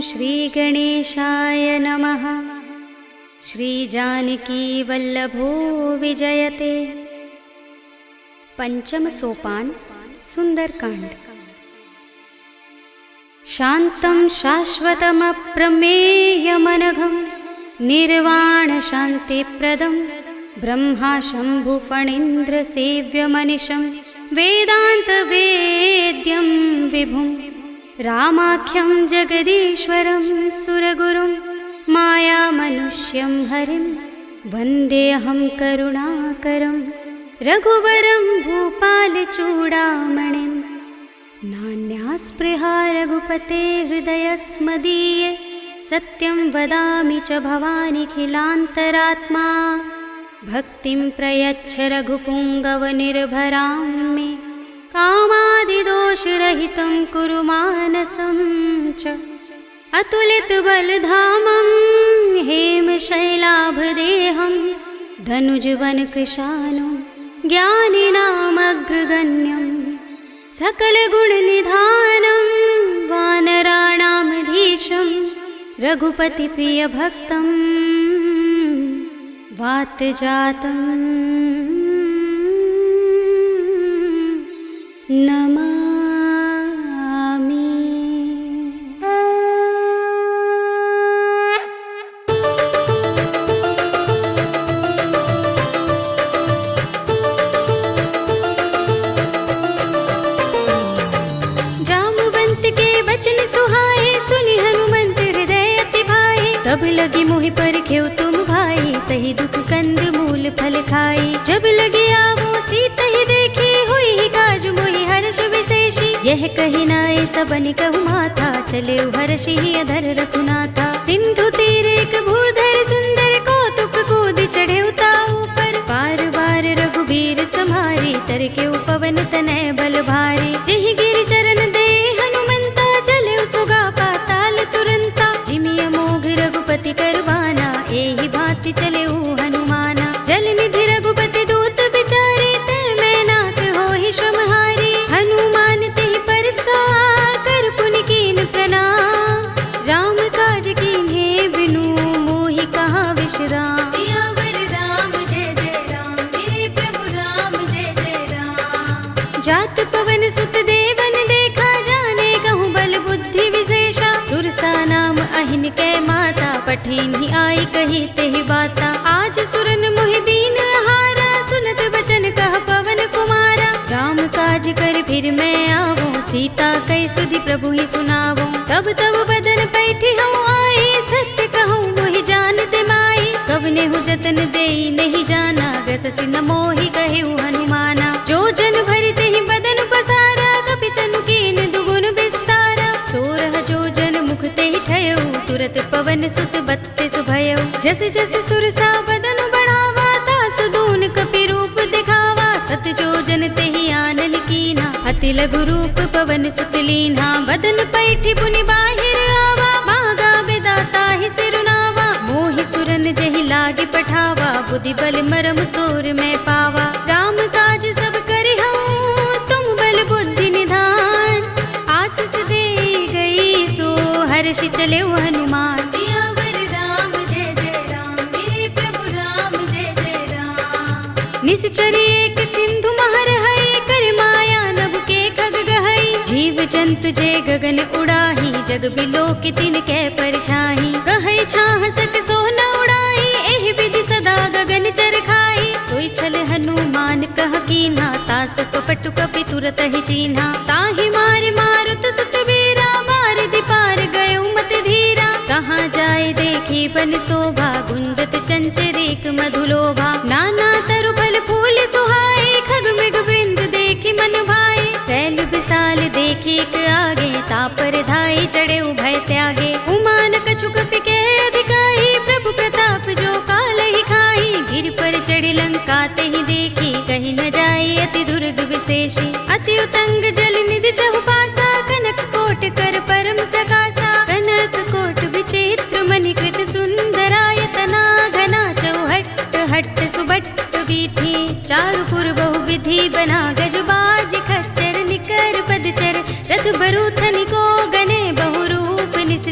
श्रीगणेशाय नमः। श्रीजानकीवल्लभो विजयते। पंचम सोपान सुंदरकांड। शान्तं शाश्वतमप्रमेयमनघं निर्वाणशान्तिप्रदं ब्रह्मा शम्भुफणीन्द्रसेव्यमनिशं वेदान्तवेद्यं विभुं रामाख्यं जगदीश्वरं सुरगुरुं मायामनुष्यं हरिं वन्देऽहं करुणाकरं रघुवरं भूपालचूडामणिं। नान्यास्पृहा रघुपते हृदयस्मदीये सत्यं वदामि च भवानिखिलान्तरात्मा। भक्तिं प्रयच्छ रघुपुङ्गवनिर्भरां मे कामादिदोषरहितं कुरु मानसं च। अतुलितबलधामं हेमशैलाभदेहं धनुजवनकृशानुं ज्ञानिनामग्रगण्यं सकलगुणनिधानं वानराणामधीशं रघुपतिप्रियभक्तं वातजातं नमामि। जाम्बुवंत के वचन सुहाए सुनि हनुमंत हृदय अति भाए। तब लगी मोहि परखेउ तुम भाई सही दुख कंद मूल फल खाई। जब लगी आवो सीत ही देखी हुई ही काज मोहि हर्ष विशेषी। यह कही नाय सबन कहु माथा चले हर्षि ही अधर रघुनाथा। सिंधु तीर एक भूधर सुंदर कौतुक कूद चढ़े ताऊ पर। बार बार रघुबीर समारी तर के पवन तनय बल भारी। जिहि गिरि चरण दे हनुमंता चले सुगा पाताल तुरंता। जिमिय मोघ रघुपति करवाना एहि भांति चले हनुमाना। जल निधि रघुपति दूत बिचारे तै मैं नाथ होहि श्रमहारी। हनुमान तेहि परसा कर पुनि कीन प्रणाम। राम काज कीन्हे बिनु मोहि कहाँ विश्राम। सियावर राम जय जय राम मेरे प्रभु राम जय जय राम। जात पवन सुत देवन देखा जाने कहूँ बल बुद्धि विशेषा। सुरसा नाम अहिन कै माता पठीन ही आई कही तेहि बाता। आज सुरन मोहि दीन आहारा सुनत बचन कह पवन कुमारा। राम काज कर फिर मैं आवो सीता कै सुधि प्रभु ही सुनावो। तब तब बदन पैठी हूँ आई सत्य कहूँ मोहि जानते माई। कवने हूँ जतन देई नहीं जाना ग्रससि न मोहि कहेउ हनुमाना। जो जन भरते ही बदन पसारा कपितनु कीन दुगुन विस्तारा। सोरह जो जन मुख ते ही ठयउ तुरत पवन सुत बत्तीस भयउ। जस जस सुरसा बदन बढ़ावा तासु दून कपि रूप दिखावा। सत जो जन ते ही आनल कीन्हा अति लघु रूप पवन सुत लीन्हा। बदन पैठी पुनि बाहिर आवा मागा विदाता ही सिरुनावा। मोहि सुरन जहि लागे पठावा बुद्धि बल मरम तोर मैं पावा। राम काज सब करिहउँ तुम बल बुद्धि निधान। आशीष दे गई सो हर्षि चले हनुमान। सियावर राम जय जय राम मेरे प्रभु राम जय जय राम। निश्चरी एक सिंधु महर है कर माया नभ के खग गहई। जीव जंतु जे गगन उड़ाही जग बिलो की तिन कै परछाई। कहै छाह सक सो न उड़ाई एहि विधि सदा गगन चर खाई। सोई छल हनुमान कह कीन्हा तासु कपटु कपि तुरत ही चीन्हा। ताहि मार मारुत सुत वीरा बारिधि पार गयो मत धीरा। कहाँ जाए देखी बन शोभा गुंजत चंचरीक मधुलोभा। नाना तरु फल फूल सुहाए खग मृग वृंद देखी मन भाए। सैल विशाल देखी एक आगे तापर धाई चढ़े उभय त्यागे। उमान कछु कपि के अधिकाई प्रभु प्रताप जो काल ही खाई। गिर पर चढ़ी लंका ते ही देखी कहीं न जाए अति दुर्ग विशेषी। अति उतंग जल निधि चहुपासा कनक कोट कर परम प्रकाशा। कनक कोट विचित्र मणिकृत सुंदरायतना घना चौहट्ट हट्ट सुबट्ट बीथी। चारुपुर बहु विधि बना गजबाज खच्चर निकर पदचर। रथ बरूथन को गने बहुरूप निस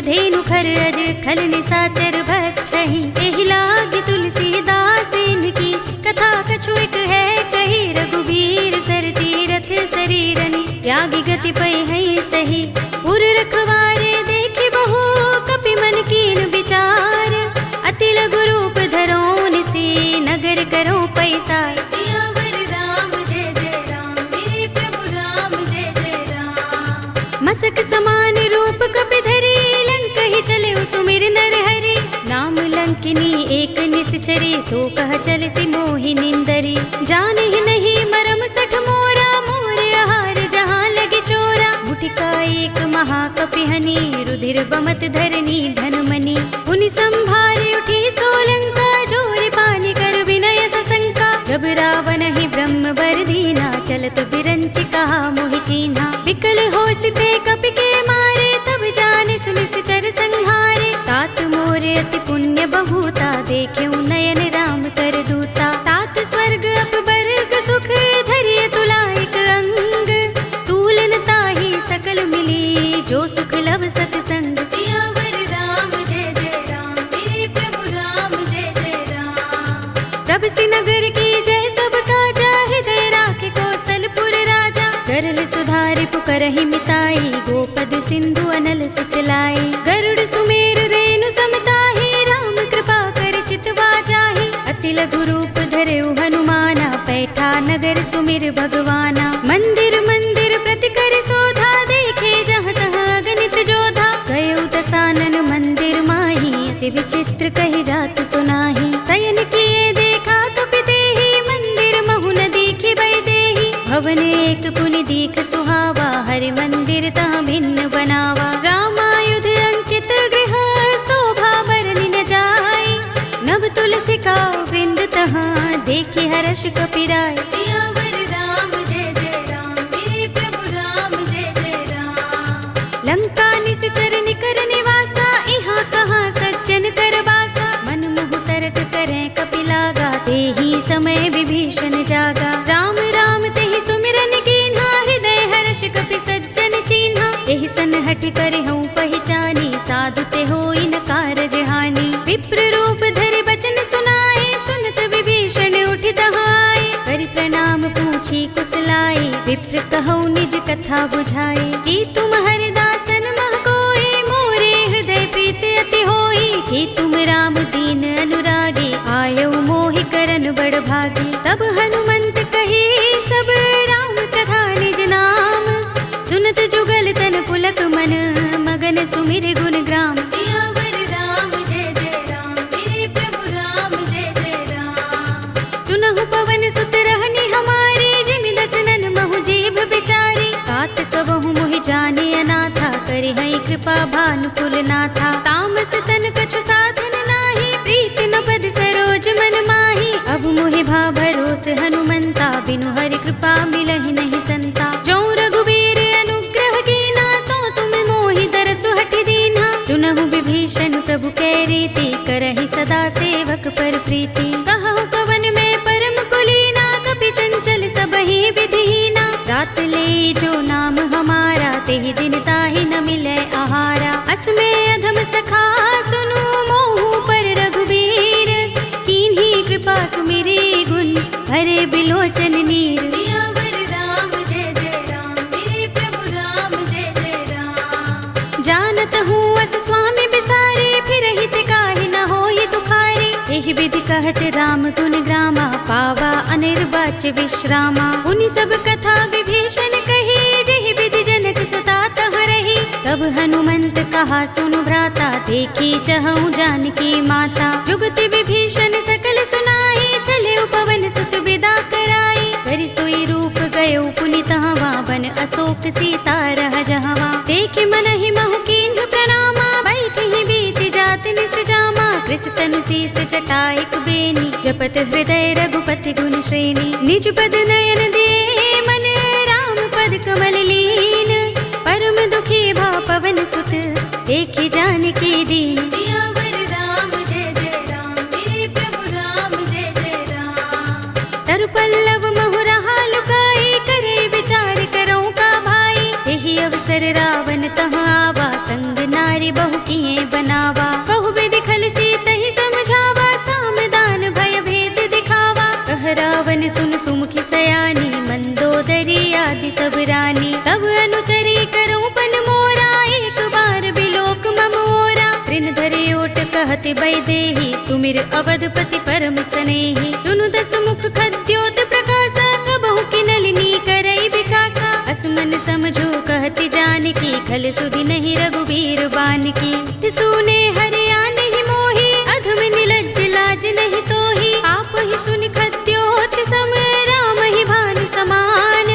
धेनु खर अज खल निसाचर भक्षहि। एहि लागी तुलसीदास इनकी कथा कछु एक है कही। रघुबीर सर तीरथ शरीरनि त्यागी गति पै है सही। पुर रखवारे देखि बहु कपि मन कीन विचार। अति लघु रूप धरो निसी नगर करो पैसार। सियावर राम जय जय राम मेरे प्रभु राम जय जय राम। मसक समान रूप कपि धरी लंक ही चले सुमिर नर हरि। नाम लंकिनी एक निश्चरी सो कह चल सी मोहि निंदरी। जाने ही नहीं मरम सठ मोरा मोर आहार जहाँ लगे चोरा। मुठिका एक महाकपि हनि रुधिर बमत धरनी धनमणि। पुनि संभारे उठी सोलंका जोर पानी कर विनय सशंका। जब रावण ही ब्रह्म बर दीना चलत बिरंचि कहा मोहि चीन्हा। विकल होसिते कपि के मारे तब जाने सुनिश्चर संहारे। तात मोर अति पुण्य बहुता देख्यउ नयन राम कर दूता। तात स्वर्ग अपबर्ग सुख धरिय तुलाइक अंग। तूलन ताहि सकल मिली जो सुख लव सतसंग। सियावर राम जय जय राम मेरे प्रभु राम जय जय राम। प्रभ सिनगर की जय सब काजा हृदय राखे कौशलपुर राजा। गरल सुधारि पुकरहि मिताई गोपद सिंधु अनल सुतलाई। गरुड़ सुमेर रेणु समताहि राम कृपा कर चितवा जाहि। अति लघु रूप धरेउ हनुमाना पैठा नगर सुमिर भगवाना। मंदिर मंदिर प्रति कर शोधा देखे जहाँ तहाँ अगणित जोधा। गयउ दसानन मंदिर माही अति विचित्र कही जात सुनाही। शयन किए देखा कपि तेहि मंदिर महु न दीखि बै देहि। भवन एक पुनि दीख सुहावा हरि मंदिर तहाँ भिन्न बनावा। रामायुध अंकित गृह शोभा बरनि न जाय। नव तुलसी का वृंद तहाँ देखि हर्ष कपि राय। सियावर राम जय जय राम मेरे प्रभु राम जय जय राम। लंका निश्चर निकर निवासा इहाँ कहाँ सज्जन कर बासा। मन मुह तरक करें कपि लागा तेहि समय विभीषण जागा। राम राम तेहि सुमिरन कीन्हा हृदय हर्ष कपि सज्जन चीन्हा। एहि सन हठ करे हूँ पहचानी साधु ते होई न कारज हानि। विप्र रूप धरि बचन सुनाए सुनत विभीषण उठि तहाय। करि प्रणाम पूछी कुशलाई विप्र कहौ निज कथा बुझाई। कि तुम हरिदासन मह कोई मोरे हृदय प्रीति अति होई। कि तुम राम दीन अनुरागी आयौ मोहि करन बड़ भागी। तब हनुमंत कही सब राम कथा निज नाम। सुनत जुगल तन पुलक मन मगन सुमिर गुण ग्राम। सियावर राम जय जय राम मेरे प्रभु राम जय जय राम। सुनहु पवन सुत रहनि हमारे जिमि दसनन महु जीभ बिचारी। तात कबहु मोहि जाने अनाथा करि हई कृपा भानुकुल नाथा। तामस तन कछु साधन नाही प्रीति न पद सरोज मन माही। अब मोहि भा भरोस हनुमंता बिनु हरि कृपा मिलहि नहीं संता। जो रघुबीर अनुग्रह कीना तो तुम मोहि दरसु हठि दीन्हा। चुनहु विभीषण प्रभु कै रीति करहि सदा सेवक पर प्रीति। कहु कवन में परम कुलीना कपि चंचल सबहि विधिहीना। रात ले जो नाम हमारा तेहि दिन ताहि न मिलै आहारा। असमय अधम सखा सुनु मोहु पर रघुबीर। कीन्ही कृपा सुमिरी गुण हरे बिलोचन नीर। सियावर राम जय जय राम मेरे प्रभु राम जय जय राम। जानत हूँ अस स्वामी बिसारे फिर हित काहि न होई दुखारी। एहि विधि कहत राम गुण ग्रामा पावा अनिर्वाच्य विश्रामा। उनि सब कथा विभीषण कही जेहि विधि जनक सुता तहाँ रही। तब हनुमंत कहा सुनु भ्राता देखी चहु जानकी माता। जुगति विभीषण सकल सुनाई चले पवन सुत विदा कराई। करि सोई रूप गयो पुनि तहवा बन अशोक सीता रह जहवा। देखि मनहि महु कीन्ह प्रणामा बैठि ही बीति जात निस जामा। कृष तनु शीस जटाइक बेनी जपत हृदय रघुपति गुण श्रेणी। निज पद नयन दिए मन राम पद कमल लीन। परम दुखी भा पवन सुत देखि जानकी दीन। सियावर राम जय जय राम मेरे प्रभु राम जय जय राम। तरु पल्लव महु रहा लुकाई करे विचार करो का भाई। तेहि अवसर रावण तहाँ आवा संग नारी बहु की कहत बैदेही, सुमिर अवधपति परम स्नेही। सुनु दस मुख खद्योत प्रकाशा, कबहु की नलिनी करई विकासा। असमन समझो कहती जानकी, खल सुधि नहीं रघुबीर बानकी। सुने हरिया नहीं मोही, अधम निलज्ज लाज नहीं तोही। आप ही सुन खद्योत सम, राम ही भानु समान।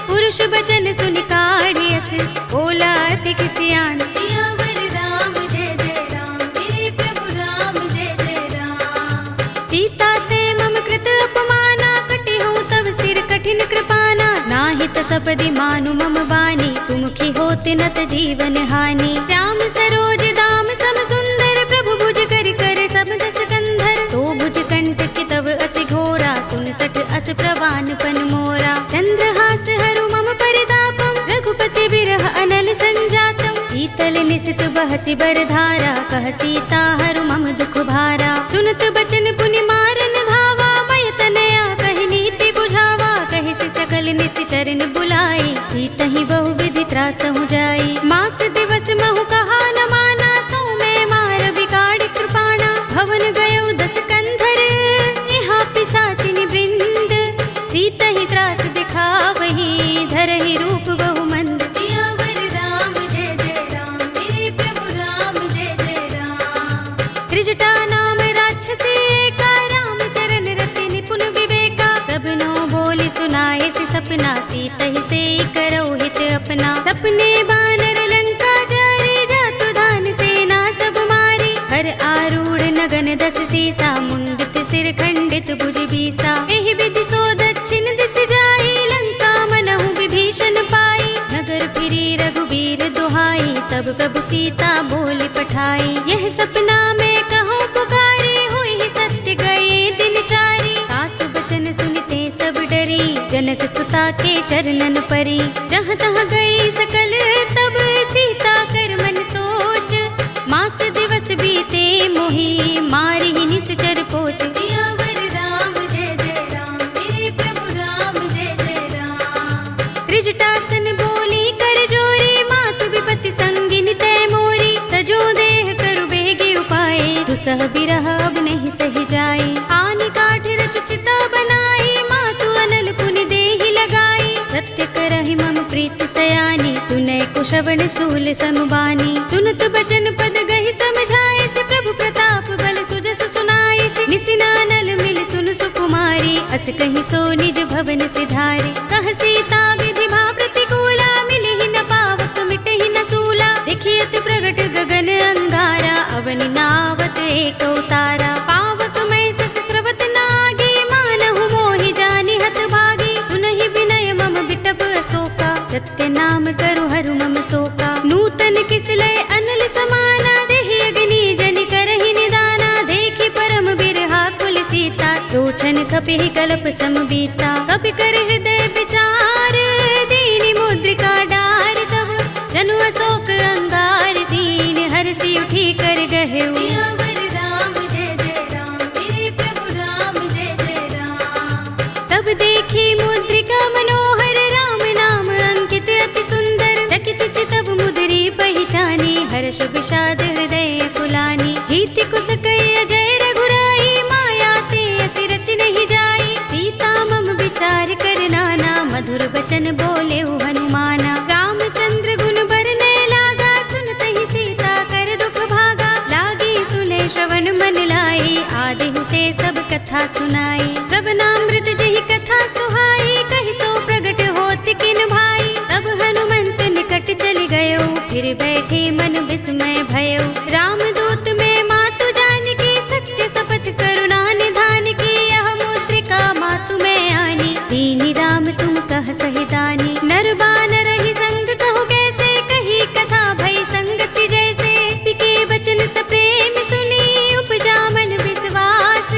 पुरुष बचन सुन काढ़ियस, बोला अति किसियान। सियावर राम जय जय राम, मेरे प्रभु राम जय जय राम। सीता ते मम कृत अपमाना, कटे हूँ तब सिर कठिन कृपाना। नाहित सपदि मानु मम बानी, सुमुखी होत नत जीवन हानि। श्याम सरोज दाम सम सुंदर, प्रभु भुज कर कर सब दस कंधर। तो भुज कंठ की तव असि घोरा, सुन सठ अस प्रवान पन मोरा। चंद्रहास हरु मम परितापम, रघुपति बिरह अनल संजातम। शीतल निसित बहसि बरधारा, कह सीता हरु मम दुख भारा। सुनत बचन पुनि मारन धावा, मय तनया कहि नीति बुझावा। कहि सि सकल निसि चरण बुलाई, सीतहि बहु विधि त्रासहु जाई। मास दिवस महु कहा न माना, तो मैं मार बिगाड़ कृपाणा। भवन गयो दस कंधर, यहाँ पिशाचिनी वृंद। सीतहि त्रास दिखावही, धरहि रूप बहु मंद। सियावर राम जय जय राम, मेरे प्रभु राम जय जय राम। त्रिजटा नाम राक्षसी एका, राम चरण रति निपुण विवेका। सबनो बोली सुनाए सि सपना, सीतहि से करौ हित अपना। सपने बानर लंका जारे, जातु धान सेना सब मारी। हर आरूढ़ नगन दस सीसा, मुंडित सिर खंडित भुज बीसा। एहि विधि सो दक्षिण दिस जाई, लंका मनहु विभीषण पाई। नगर फिरी रघुबीर दुहाई, तब प्रभु सीता बोली पठाई। यह सपना में कहो पुकारी, होई ही सत्य गए दिन चारी। सासु बचन सुनते सब डरी, जनक सुता के चरणन परी। जहाँ तहाँ गई सकल तब, सीता कर मन सोच। मास दिवस बीते मोही, मारी ही निश्चर पोच। सियावर राम जय जय राम, मेरे प्रभु राम जय जय राम। त्रिजटासन बोली कर जोरी, मातु विपत्ति संगिन तय मोरी। तजो देह करु बेगी उपाय, दुसह बिरह अब नहीं सही जाई। आनि काठ रचु चिता बनाई, मातु अनल पुनि देहि लगाई। सत्य करहि मम प्रीत सयानी, सुनै कुशवण सूल समुबानी। सुनत बचन पद गहि समझाए, से प्रभु प्रताप बल सुजस सुनाए। से निसिनानल मिल सुन सुकुमारी, अस कहि सो निज भवन सिधारी। कह सीता विधि भा प्रतिकूला, मिलहि न पावक मिटहि न सूला। देखियत प्रगट गगन अंगारा, अवनि नावत एक उतारा। पावक में सस स्रवत नागी, मानहु मोहि जानि हत भागी। सुनहि विनय मम बिटप अशोका, सत्य नाम करु हरु मम शोका। नूतन किसलय अनल समाना, देहि अग्नि जनि करहि निदाना। देखि परम बिरहा कुल सीता, लोचन कपिहि कल्प सम बीता। कपि कर हृदय विचार, दीनि मुद्रिका डार तब। जनु अशोक अंगार दीन, हरषि उठी कर गहेउ। सियावर राम जय जय राम, मेरे प्रभु राम जय जय राम। तब देखी मुद्रिका मनोहर, राम नाम अंकित अति सुंदर। चकित चितव मुद्री पहिचानी, हर्ष विषाद हृदय कुलानी। जीति कुस कई अजय रघुराई, माया ते असि रच नहीं जाई। सीता मम विचार कर नाना, मधुर बचन बोले हनुमाना। रामचंद्र गुण बरने लागा, सुनत ही सीता कर दुख भागा। लागी सुने श्रवण मन लाई, आदि हुते सब कथा सुनाई। श्रवणामृत जहि कथा सुहाई, कहि सो प्रगट होत किन भाई। तब हनुमंत निकट चल गयो, फिर बैठे मन विस्मय भयो। रामदूत में मातु जानकी, सत्य शपथ करुणा निधान की। यह मुद्रिका मातु में आनी, दीनि राम तुम कह सहिदानी। नर बानर ही संग कहु कैसे, कही कथा भई संगति जैसे। पिके बचन सप्रेम सुनी, उपजा मन विश्वास।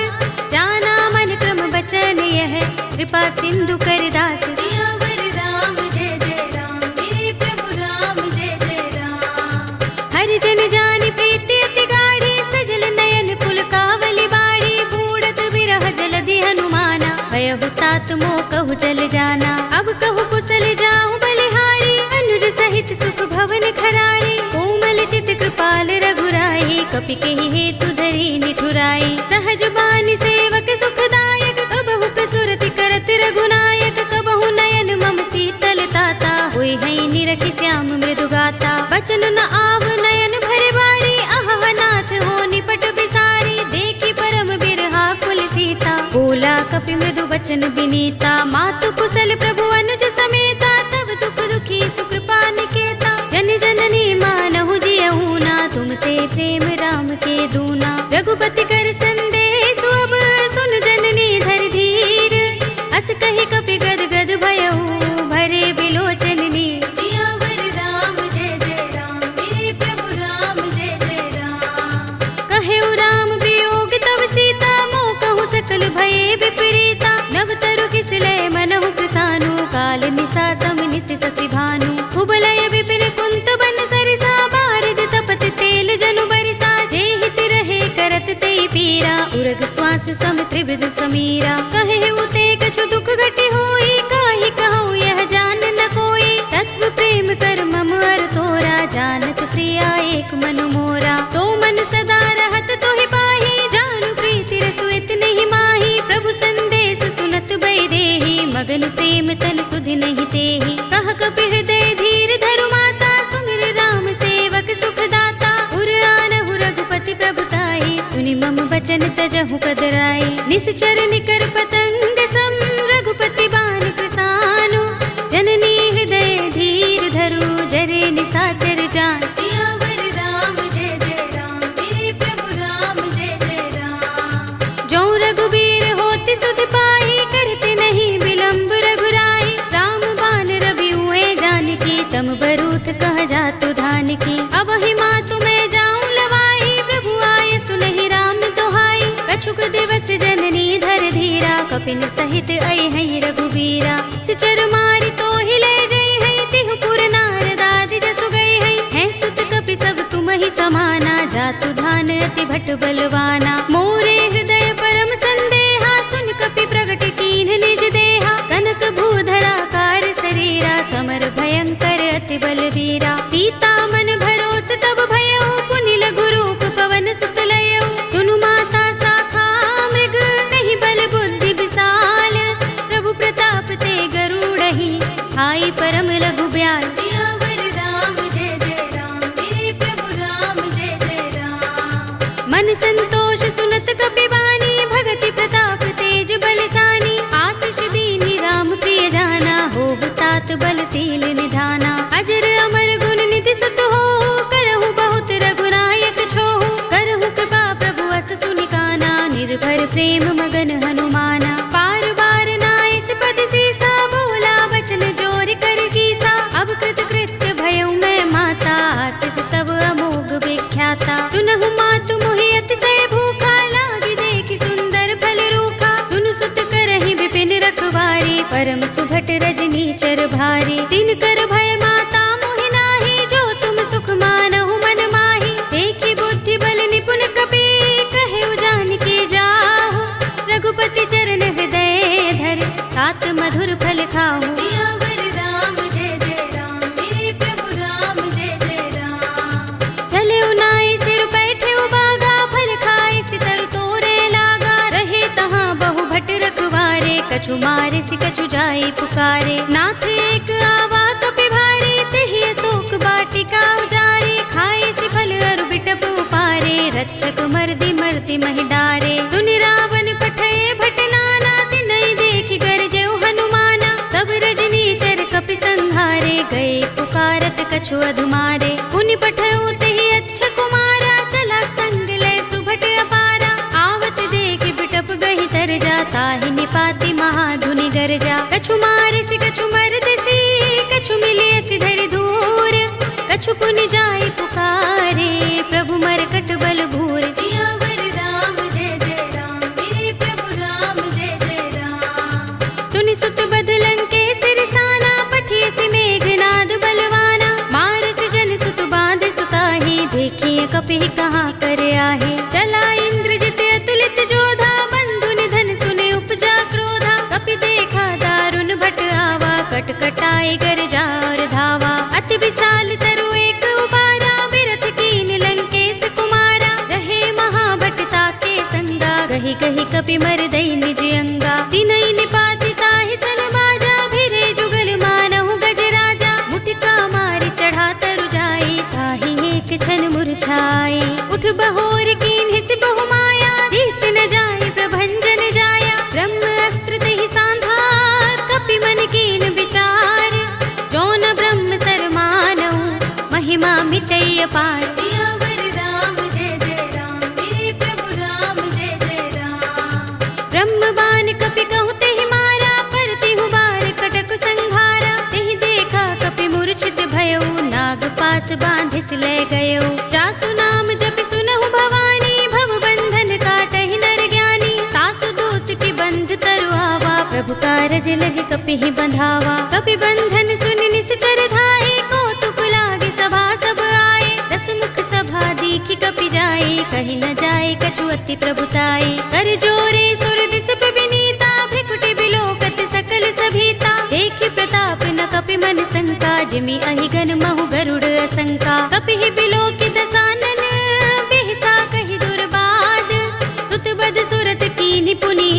जाना मन क्रम बचन यह, कृपा सिंधु कर दास। सियावर राम जय जय राम, मेरे प्रभु राम जय जय राम। हर जन जानि प्रीति अति गाढ़ी, सजल नयन पुलकावली बाड़ी। बूढ़त बिरह जलधि हनुमाना, भयहु तात मोह कहु जल जाना। अब कहु कुशल जाहु बलिहारी, अनुज सहित सुख भवन खरारी। कोमल चित कृपाल रघुराई, कपि के हेतु ही निठुराई। सहज बानी सेवक सुखदायक, कबहु कसुरति करत रघुनायक। कबहु नयन मम शीतल ताता, हुई है निरखि श्याम मृदु गाता। बचन न आव नयन भरे बारी, आह नाथ हो निपट बिसारी। देखी परम बिरहा कुल सीता, बोला कपि मृदु बचन बिनीता। मातु कुशल प्रभु अनुज समेता, तब दुख दुखी सुकृपा निकेता। जन जननी मानहु जियहु ना, तुम ते प्रेम राम के दूना। रघुपति कर संदेश अब सुन जननी धर धीर। अस कहि कपि गद गद भयहु, भरे बिलोचन नीर। सियावर राम जय जय राम, मेरे प्रभु राम जय जय राम। कहेउ राम वियोग तब सीता, मोह कहु सकल भये विपरीता। नव तरु किसलय मनहु कृसानु, काल निसा सम निसि शशि भानु। कुबलय विपिन कुंत बन सरिसा, बारिद तपत तेल जनु बरिसा। जे हित रहे करत ते पीरा, उरग श्वास सम त्रिविध समीरा। कहे उते कछु दुख घटी होई, काहि कहूँ यह जान न कोई। तत्व प्रेम कर मम अर तोरा, जानत प्रिया एक मन मोरा। तो मन सदा रहत तोहि पाही, जानु प्रीति रसुइत नहीं माही। प्रभु संदेश सुनत बै देहि, मगन प्रेम तल सुधि नहीं तेहि। कह कपि हृदय धीर धरु माता, सुमिर राम सेवक सुखदाता। उर आनहु रघुपति प्रभुताई, सुनि मम बचन तजहु कदराई। निश्चर निकर पतंग सम, रघुपति बान कृसानु। जननी हृदय धीर धरु, जरे निसाचर जान। सियावर राम जय जय राम, मेरे प्रभु राम जय जय राम। जो रघुबीर होति सुध पाई, करते नहीं विलंब रघुराई। राम बान रवि हुए जानकी, तम बरूथ कह जातु धान की। अब ही मातु मैं जाऊं लवाई, प्रभु आए सुनहि राम दोहाई। कछुक दिवस जननी धर धीरा, कपिन सहित आई है रघुबीरा। सिचर मारी तो ही ले जई है, तिहु पुर नारद आदि जसु गई है। सुत कपि सब तुम ही समाना, जातु धान अति भट बलवाना। मोरे हृदय परम संदेहा, सुन कपि प्रगट कीन्ह निज देहा। कनक भूधरा कार शरीरा, समर भयंकर अति बलवीरा। सीता मन भरोस तब भयउ, पुनि लघु रूप पवन सुत लयउ। सुनु माता शाखा मृग, नहीं बल बुद्धि विशाल। प्रभु प्रताप ते गरुड़हि, हाई परम लघु ब्याल। सियावर राम जय जय राम, मेरे प्रभु राम जय जय राम। मन संतोष सुनत कपि बानी, भगति प्रताप तेज बलसानी। आशीष दीनी राम प्रिय जाना, होबु तात बलशील निधाना। अजर अमर गुण निधि सुत होहु, करहु बहुत रघुनायक छोहु। करहु कृपा प्रभु अस सुनि काना, निर्भर प्रेम मगन हनुमाना। पार बार नाइस पद सीसा, बोला बचन जोर कर कीसा। अब कृत कृत्य भयउ मैं माता, आशीष तब अमोघ विख्याता। सुनहु मातु मोहि अतिशय भूखा, लागी देखि सुंदर फल रूखा। सुनु सुत करहि विपिन रखवारी, परम सुभट रजनी चर भारी। दिन कर भय माता मोहि नाही, जो तुम सुख मानहु मन माही। देखि बुद्धि बल निपुण कपि, कहेउ जानकी जाहु। रघुपति चरण हृदय धर, तात मधुर फल खाहु। सियावर राम जय जय राम, मेरे प्रभु राम जय जय राम। चले नाई सिर बैठे बागा, फल खाए सितर तोरे लागा। रहे तहाँ बहु भट रखवारे, कछु मारे सि कछु जाई पुकारे। नाथ एक आवा कपि भारी, तेहि अशोक वाटिका उजारे। खाए सि फल अरु बिटप उपारे, रक्षक मर्दि मर्ति महि डारे। सुनि रावण पठय भट नाना, तिनहि देखि गरजेउ हनुमाना। सब रजनी चर कपि संहारे, गए पुकारत कछु अधुमारे। पुनि पठयउ तेहि अच्छ कुमारा, चला संग लय सुभट अपारा। आवत देखि बिटप गहि तर जा, ताहि निपाति महाधुनि गरजा। कछु मारे सि कछु मरदसी, कछु मिलिय सि धरि धूर। कछु पुनि जाय पुकारे, प्रभु मरकट बल भूर। सियावर राम जय जय राम, मेरे प्रभु राम जय जय राम। तुनि सुत बदलन के सिरसाना, पठिय सि मेघनाद बलवाना। मारस जन सुत बांध सुताही, देखिए कपि कहाँ कर आहे। चला इंद्रजित अतुलित जोधा, बंधु निधन सुने उपजा क्रोधा। कपि देखा दारुण भट आवा, कटकटाई गरजा और धावा। अति विशाल तरु एक उबारा, बिरथ कीन लंकेश कुमारा। रहे महाभट कपि मर दई निज अंगा। तिनई निपाति ताहि सन बाजा, भिरे जुगल मानहु गज राजा। मुटिका मारि चढ़ा तरु जाई, ताहि एक क्षण मुरझाई। उठ बहोर कीन्हि सि बहु माया, जीत न जाय प्रभंजन जाया। ब्रह्म अस्त्र तेहि सांधा, कपि मन कीन विचार। जो न ब्रह्म सर मानहु, महिमा मिटई अपार। सियावर राम जय जय राम, मेरे प्रभु राम जय जय राम। ब्रह्म बाण कपि कहु तेहि मारा, परतिहु बार कटक संघारा। तेहि देखा कपि मूर्छित भयउ, नाग पास बांधिस ले गयउ। जासु नाम जपि सुनहु भवानी, भव बंधन काटहि नर ज्ञानी। तासु दूत की बंध तरु आवा, प्रभु कारज लगे कपिहि बंधावा। कपि बंधन सुनि निश्चर धाये, कौतुक लागे सभा सब आए। दस मुख सभा दीखि कपि जाए, कहि न जाए कछु अति प्रभुताई। कर जोरे सुर दिस विनीता, भ्रिकुटि बिलोकत सकल सभीता। देखि प्रताप न कपि मन शंका, जिमि अहिगन महु गरुड़ असंका। कपिहि बिलोकि दसानन, बिहसा कहि दुर्बाद। सुत बद सुरत कीन्हि पुनि,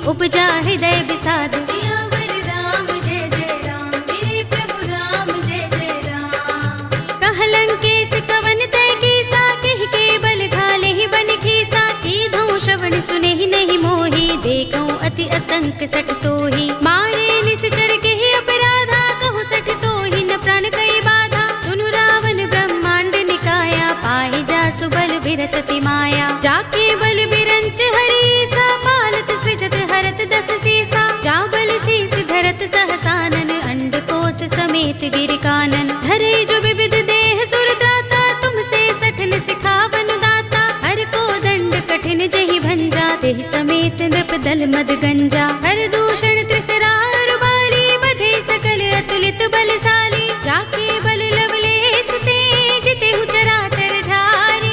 उपजा हृदय विषाद। सियावर राम जय जय राम, मेरे प्रभु राम जय जय राम। कहलंकेश कवन तै कीसा, केहि के बल घाले ही बन खीसा। कीधौ श्रवण सुनेहि नहीं मोहि, देखौ अति असंक सठ तोहि। मारे निश्चर केहि अपराधा, कहु सठ तोहि न प्राण कई बाधा। सुनु रावण ब्रह्मांड निकाया, पाहि जासु बल बिरत अति माया। जाके बल बिरंच हरीसा, पालत सृजत हरत दस सीसा। जा बल शीस धरत सहसानन, अंडकोश समेत वीर कानन। धरे जो विविध देह सुर त्राता, तुमसे सठन सिखावन दाता। हर को दंड कठिन जहि भंजा, तेहि समेत नृप दल मद गंजा। हर दूषण त्रिसरार बाली, बधे सकल अतुलित बलशाली। जाके बल लवलेस ते, जितेहु चराचर झारी।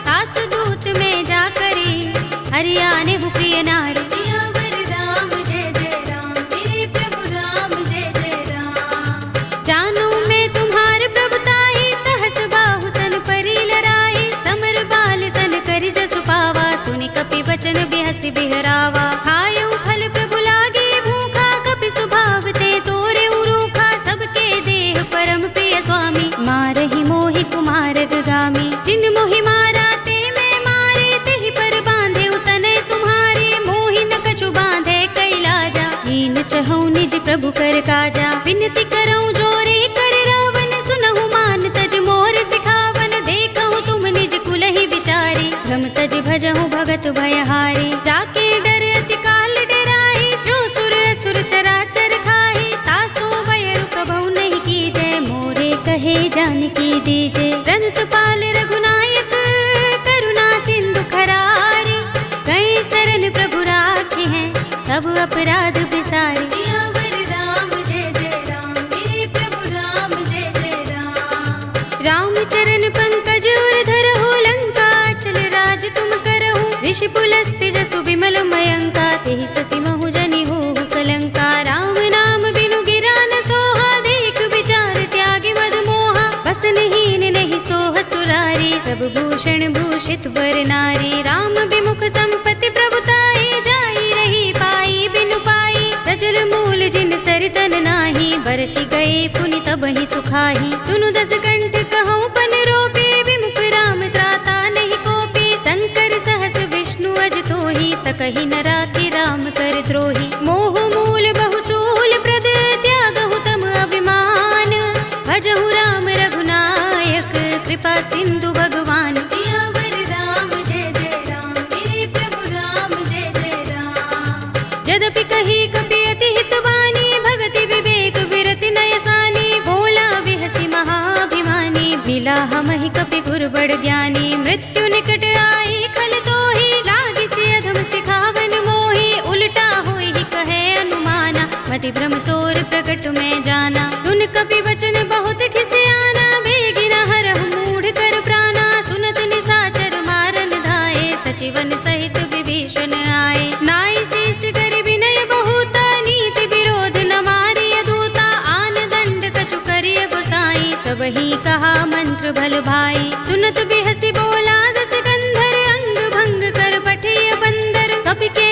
तासु दूत में जा करे, हरियाने हु प्रिय नारी। सियावर राम जय जय राम, मेरे प्रभु राम जय जय राम। जानो मैं तुम्हार प्रभुताई, सहस बाहु सन परि लराई। समर बाल सन करि जसु पावा, सुनि कपि वचन बिहसि बिहरावा। खायउ फल प्रभु लागे भूखा, कपि स्वभाव ते तोरे उरूखा। सबके देह परम प्रिय स्वामी, मारहि मोहि कुमार गामी। जिन मोहि मारा ते मैं मारे, तेहि पर बांधे उतनय तुम्हारे। मोहि न कछु बांधे कैलाजा, हीन चहु निज प्रभु कर काजा। विनती करऊं जोरे कर रावण, सुनहु मान तज मोर सिखावन। देखहु तुम निज कुलहि विचारी, भ्रम तज भजहु भगत भयहारी। जाके डर अति काल डराई, जो सुर असुर चराचर खाई। तासो वैर कबहु नहीं कीजै, मोरे कहे जानकी दीजे। रंत पाल रघुनायक, करुणा सिंधु खरारी। कई शरण प्रभु राखे हैं, तब अपराध बिसारी। सियावर राम जय जय राम, मेरे प्रभु राम जय जय राम। राम चरण पंकज उर धरहु, लंका चल राज तुम करहु। ऋषि पुलस्त्य जसु विमल मयंका, तेहि शशि महु जनि होहु कलंका। राम नाम बिनु गिरा न सोहा, देख विचार त्यागी मद मोहा। बसनहीन नहीं सोह सुरारी, सब भूषण भूषित बर नारी। राम विमुख संपत्ति प्रभुताई, जाई रही पाई बिनु पाई। सजल मूल जिन सरितन नाही, बरषि गए पुनि तबहि सुखाही। सुनु दस कंठ कहूँ पन रोपी, विमुख राम त्राता नहीं कोपी। शंकर सहस विष्णु अज तोहि, सकहि न राखि राम कर द्रोही। मोह मूल बहुसूल प्रद, त्यागहु तम अभिमान। भजहु राम रघुनायक, कृपा सिंधु भगवान। सियावर राम जय जय राम, मेरे प्रभु राम जय जय राम। यद्यपि कही कपि अति हितवानी, भगति विवेक विरति नयसानी। बोला बिहसि महाभिमानी, मिला हमहि कपि गुर बड़ ज्ञानी। मृत्यु निकट आई खल तोहि, लागिसि अधम सिखावन मोहि। उल्टा होई कहे अनुमाना, मति भ्रम तोर प्रकट में जाना। सुन कपि वचन बहुत खिसियाना, बेगिन हरहु मूढ़ कर प्राणा। सुनत निशाचर मारन धाये, सचिवन सहित विभीषण आए। नाई शीस कर विनय बहुता, नीति विरोध न मारिय दूता। आन दंड कछु करिय गोसाई, सबहि कहा मंत्र भल भाई। सुनत बिहसि बोला दस कंधर, अंग भंग कर पठिय बंदर। कपि के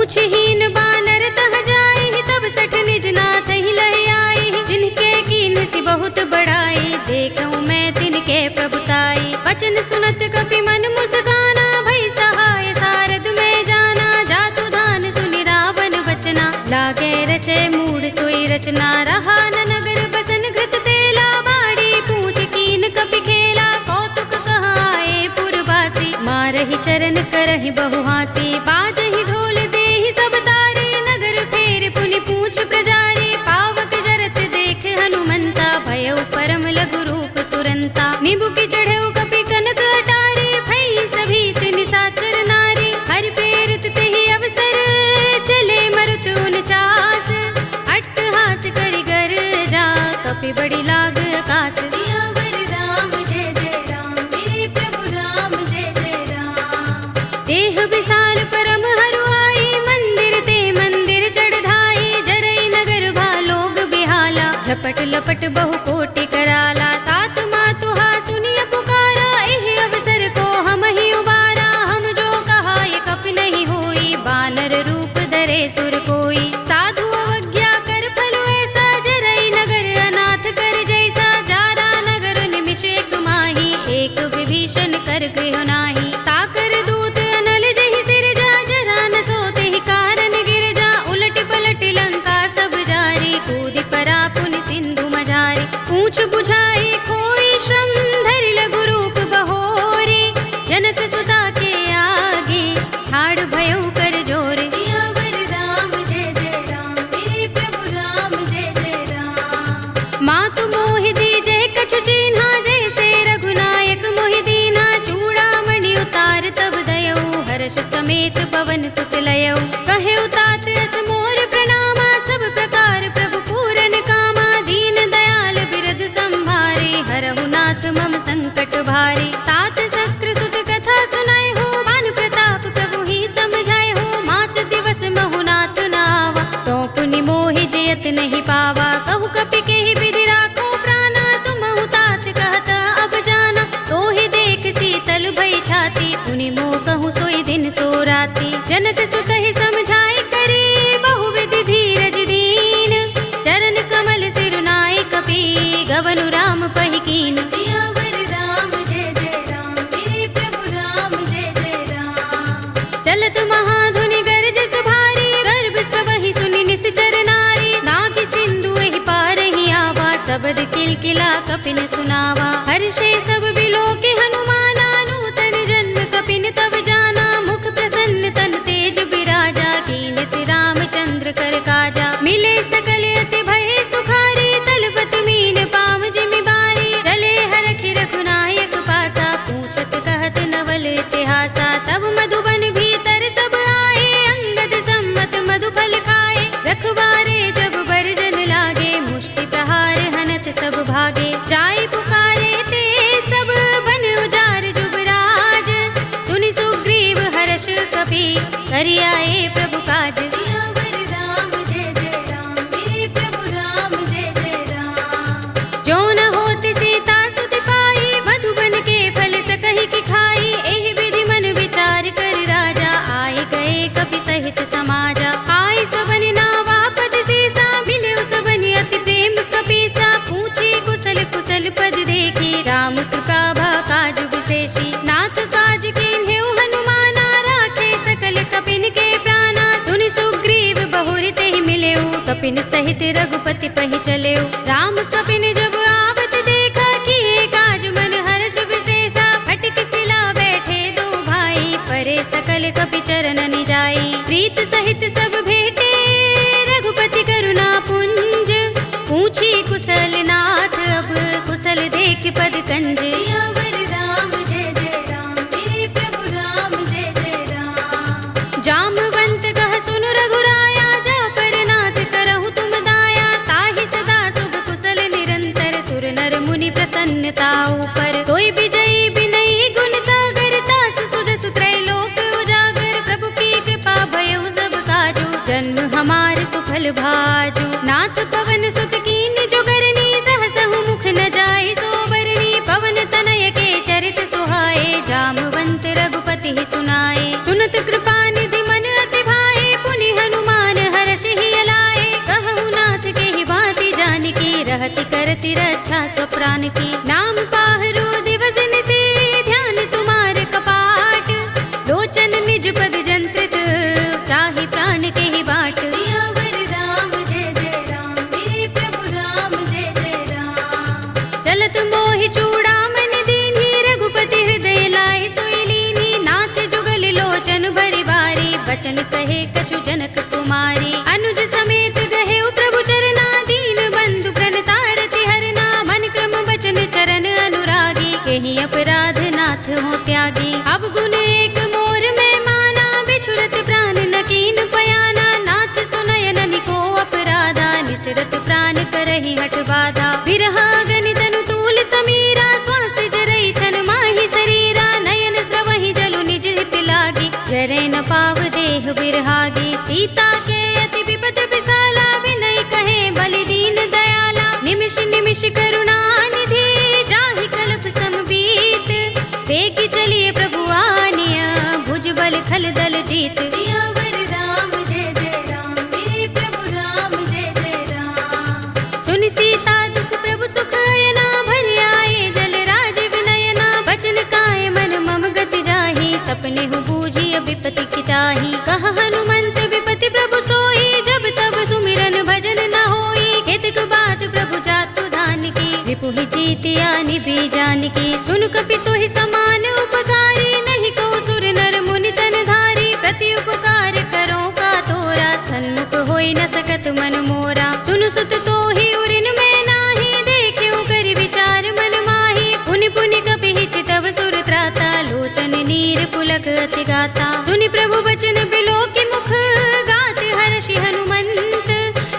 पूछहीन बानर तह जाई, तब सठ निज नाथ ही लह आई। जिनके कीन सी बहुत बड़ाई, देखूं मैं तिनके प्रभुताई। वचन सुनत कपि मन मुस्काना, भई सहाय सारद में जाना। जातु धान सुनि रावण वचना, लागे रचे मूड सोई रचना। रहा न नगर बसन घृत तेला, बाड़ी पूछ कीन कपि खेला। कौतुक कहाए पुरवासी, मारहि चरण करहि बहु हासी। बाजहि ढोल देहि सब तारे, नगर फेर पुनि पूछ प्रजारी। पावक जरत देख हनुमंता, भयउ परम लघु रूप तुरंता। निबुकि चढ़ऊ कपि कनक अटारी, भई सभीत निशाचर नारी। हरि प्रेरित तेहि अवसर, चले मरुत 49। अट्टहास करि गर्जा, कपि बड़ी लाग आकाश। सियावर राम जय जय राम, मेरे प्रभु राम जय जय राम। देह विशाल परम हरुआई, मंदिर ते मंदिर चढ़ाई। जरई नगर भालोग बिहाला, झपट लपट बहु कोटि कराला। तात मातुहा सुनिय पुकारा, एहि अवसर को हम ही उबारा। हम जो कहा ये कपि नहीं होई, बानर रूप धरे सुर कोई। साधु अवज्ञा कर फल ऐसा, जरई नगर अनाथ कर जैसा। जारा नगर निमिष एक माही, एक विभीषण कर गृह नाही। ताकर दूत अनल जहि सिर जा, जरा न सोते ही कारण गिर जा। उलट पलट लंका सब जारी, कूदि परा पुनि सिंधु मझारी। पूछ बुझाई खोई श्रम, धरि लघु रूप बहोरी। जनक सुता के आगे, ठाड़ भयउ कर जोरे। सियावर राम जय जय राम, मेरे प्रभु राम जय जय राम। मातु मोहि दीजहि कछु चिन्हा, जैसे रघुनायक मोहि दीन्हा। चूड़ामणि उतार तब दयऊ, हर्ष समेत पवन सुत लयऊ। कहे तात अस मोर प्रणामा, सब प्रकार प्रभु पूरन कामा। दीन दयाल बिरद संभारे, हरहु नाथ मम संकट भारी। तात शक्र सुत कथा सुनाए हो, बान प्रताप प्रभु ही समझाए हो। मास दिवस महु नाथ नावा, तो पुनि मोहि जयत नहीं पावा। कहु कपि केहि विधि राखो प्राणा, तुमहु तात कहत अब जाना। तो ही देख शीतल भई छाती, पुनि मोह कहूँ सोई दिन सो राती। जनक सुत ही समझाए करी, बहु विधि धीरज दीन। चरण कमल सिरुनाए कपि, गवनु राम पहि कीन। सियावर राम जय जय राम, मेरे प्रभु राम जय जय राम। चलत महाधुनि गरजस भारी, गर्भ स्वहि सुनि निश्चर नारी। नाग सिंधु एहि पार ही आवा, तबद किलकिला कपिन सुनावा। हर्षे सब बिलोके हनुमाना, नूतन जन्म कपिन तब जाना। मुख प्रसन्न तन तेज बिराजा, कीन सि रामचंद्र कर काजा। मिले सकल अति भय सुखारी, तलवत मीन पाव जिमि बारी। रले हरखि रघुनायक पासा, पूछत कहत नवल इतिहासा। तब मधुबन भीतर सब आए, अंगद सम्मत मधु फल खाए। रखवारे जब बरजन लागे, मुष्टि प्रहार हनत सब भागे। जाय पुकारे ते सब बन उजार जुबराज। सुनि सुग्रीव हर्ष कपि, करि आए प्रभु काज। सियावर राम जय जय राम, मेरे प्रभु राम जय जय राम। जो न होत सीता सुत पाई, मधुबन के फल सकहि की खाई। एहि विधि मन विचार कर राजा, आए गए कपि सहित समाजा। आए सबनि नावा पद सीसा, मिलेउ सबनि अति प्रेम कपीसा। पूछी कुशल कुशल पद देखी, राम कृपा भा काज विशेषी। नाथ काज कीन्हेउ हनुमाना, राखे सकल कपिन के प्राणा। सुनि सुग्रीव बहुरि तेहि मिलेउ, कपिन सहित रघुपति पहि चलेउ। राम कपिन जब आवत देखा, किए काज मन हर्ष विशेषा। फटक सिला बैठे दो भाई, परे सकल कपि चरण निजाई। प्रीत सहित सब भेटे, रघुपति करुणा पुंज। पूछी कुशल नाथ, अब कुशल देख पद कंज। सियावर राम जय जय राम, मेरे प्रभु राम जय जय राम। जामवंत कह सुनु रघुराया, जा पर नाथ करहु तुम दाया। ताहि सदा शुभ कुशल निरंतर, सुर नर मुनि प्रसन्नता ऊपर। कोई विजयी बिनई गुण सागर, तास सुजसु त्रैलोक उजागर। प्रभु की कृपा भयउ सब काजू, जन्म हमार सुफल भाजू। नाथ पवन सुत कीन जो करनी, सहसहु मुख न जाय सोबरनी। पवन तनय के चरित सुहाए, जामवंत रघुपति ही सुनाए। सुनत कृपा निधि मन अति भाए, पुनि गति रक्षा स्वप्राण की। नाम पाहरो दिवस निसे ध्यान तुम्हारे कपाट, लोचन निज पद जंत्रित चाहि प्राण के ही बाट। सियावर राम जय जय राम, मेरे प्रभु राम जय जय राम। चलत मोहि चूड़ामन दीन्ही, रघुपति हृदय लाहि सोई लीन्ही। नाथ जुगल लोचन भरि बारी, बचन कहे कछु जनक कुमारी। अनुज समेत गहे प्रभु चरना, दीन बंधु प्रणतारति हरना। मन क्रम बचन चरण अनुरागी, केहि अपराध नाथ हो त्यागी। अब गुण एक मोर में माना, बिछुरत प्राण न कीन पयाना। नाथ सुनयन निको अपराधा, निसरत प्राण करहि हठ बाधा। बिरहा गणित तनु तूल समीरा, श्वास जरई छन माहि शरीरा। नयन स्रवहि जलु निज हित लागी, जरै न पाव देह बिरहागी। सीता के अति विपद विसाला, विनय कहे बलि दीन दयाला। निमिष निमिष करुणा निधि, जाहि कल्प समबीत। बेगी चलिए प्रभु आनिया, भुजबल खल दल जीत। सियावर राम जय जय राम, मेरे प्रभु राम जय जय राम। सुन सीता दुख प्रभु सुख अयना, भरि आए जल राज विनयना। बचन काय मन मम गति जाहि, सपने हु बूझिय विपति किताहि। कह हनुमंत विपति प्रभु सोई, जब तब सुमिरन भजन न होई। केतक बात प्रभु जातु धान की, रिपुहि जीतिया निभि जान की। सुन कपि तोहि समान उपकारी, नहीं को सुर नर मुनि तन धारी। प्रति उपकार करो का तोरा, सन्मुख होई न सकत मन मोरा। सुन सुत तोहि उरिन में नाही, देख्यो कर विचार मन माही। पुनि पुनि कपि चितव सुर त्राता, लोचन नीर पुलक अति गाता। सुनि प्रभु बचन बिलोकि मुख, गात हर्षि हनुमंत।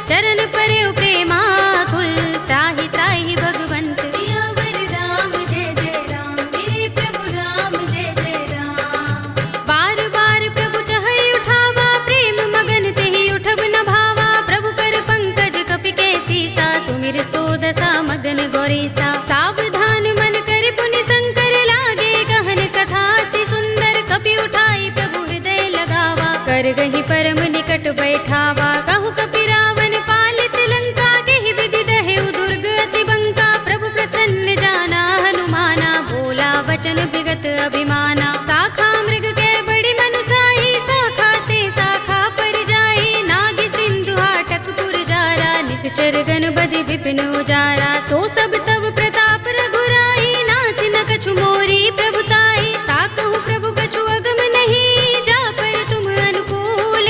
चरण परयो प्रेमाकुल, त्राहि त्राहि भगवंत। सियावर राम जय जय राम, मेरे प्रभु राम जय जय राम। बार बार प्रभु चहई उठावा, प्रेम मगन तेहि उठब न भावा। प्रभु कर पंकज कपि के सीसा, तुमिर सोदसा मगन गौरीसा। सावधान मन कर पुनि शंकर, लागे गहन कथा अति सुंदर। कपि उठाई प्रभु हृदय लगावा, कर गहि परम निकट बैठावा। कहु कपि रावण पालित लंका, केहि विधि दहेउ दुर्ग अति बंका। प्रभु प्रसन्न जाना हनुमाना, बोला वचन विगत अभिमाना। शाखा मृग के बड़ी मनुसाही, शाखा ते शाखा पर जाई। नाग सिंधु हाटक पुर जारा, निकचर गन बधि विपिन उजारा। सो सब तब प्रताप रघुराई, नाथ न कछु मोरी प्रभुताई। ताकहु प्रभु कछु अगम नहीं, जा पर तुम अनुकूल।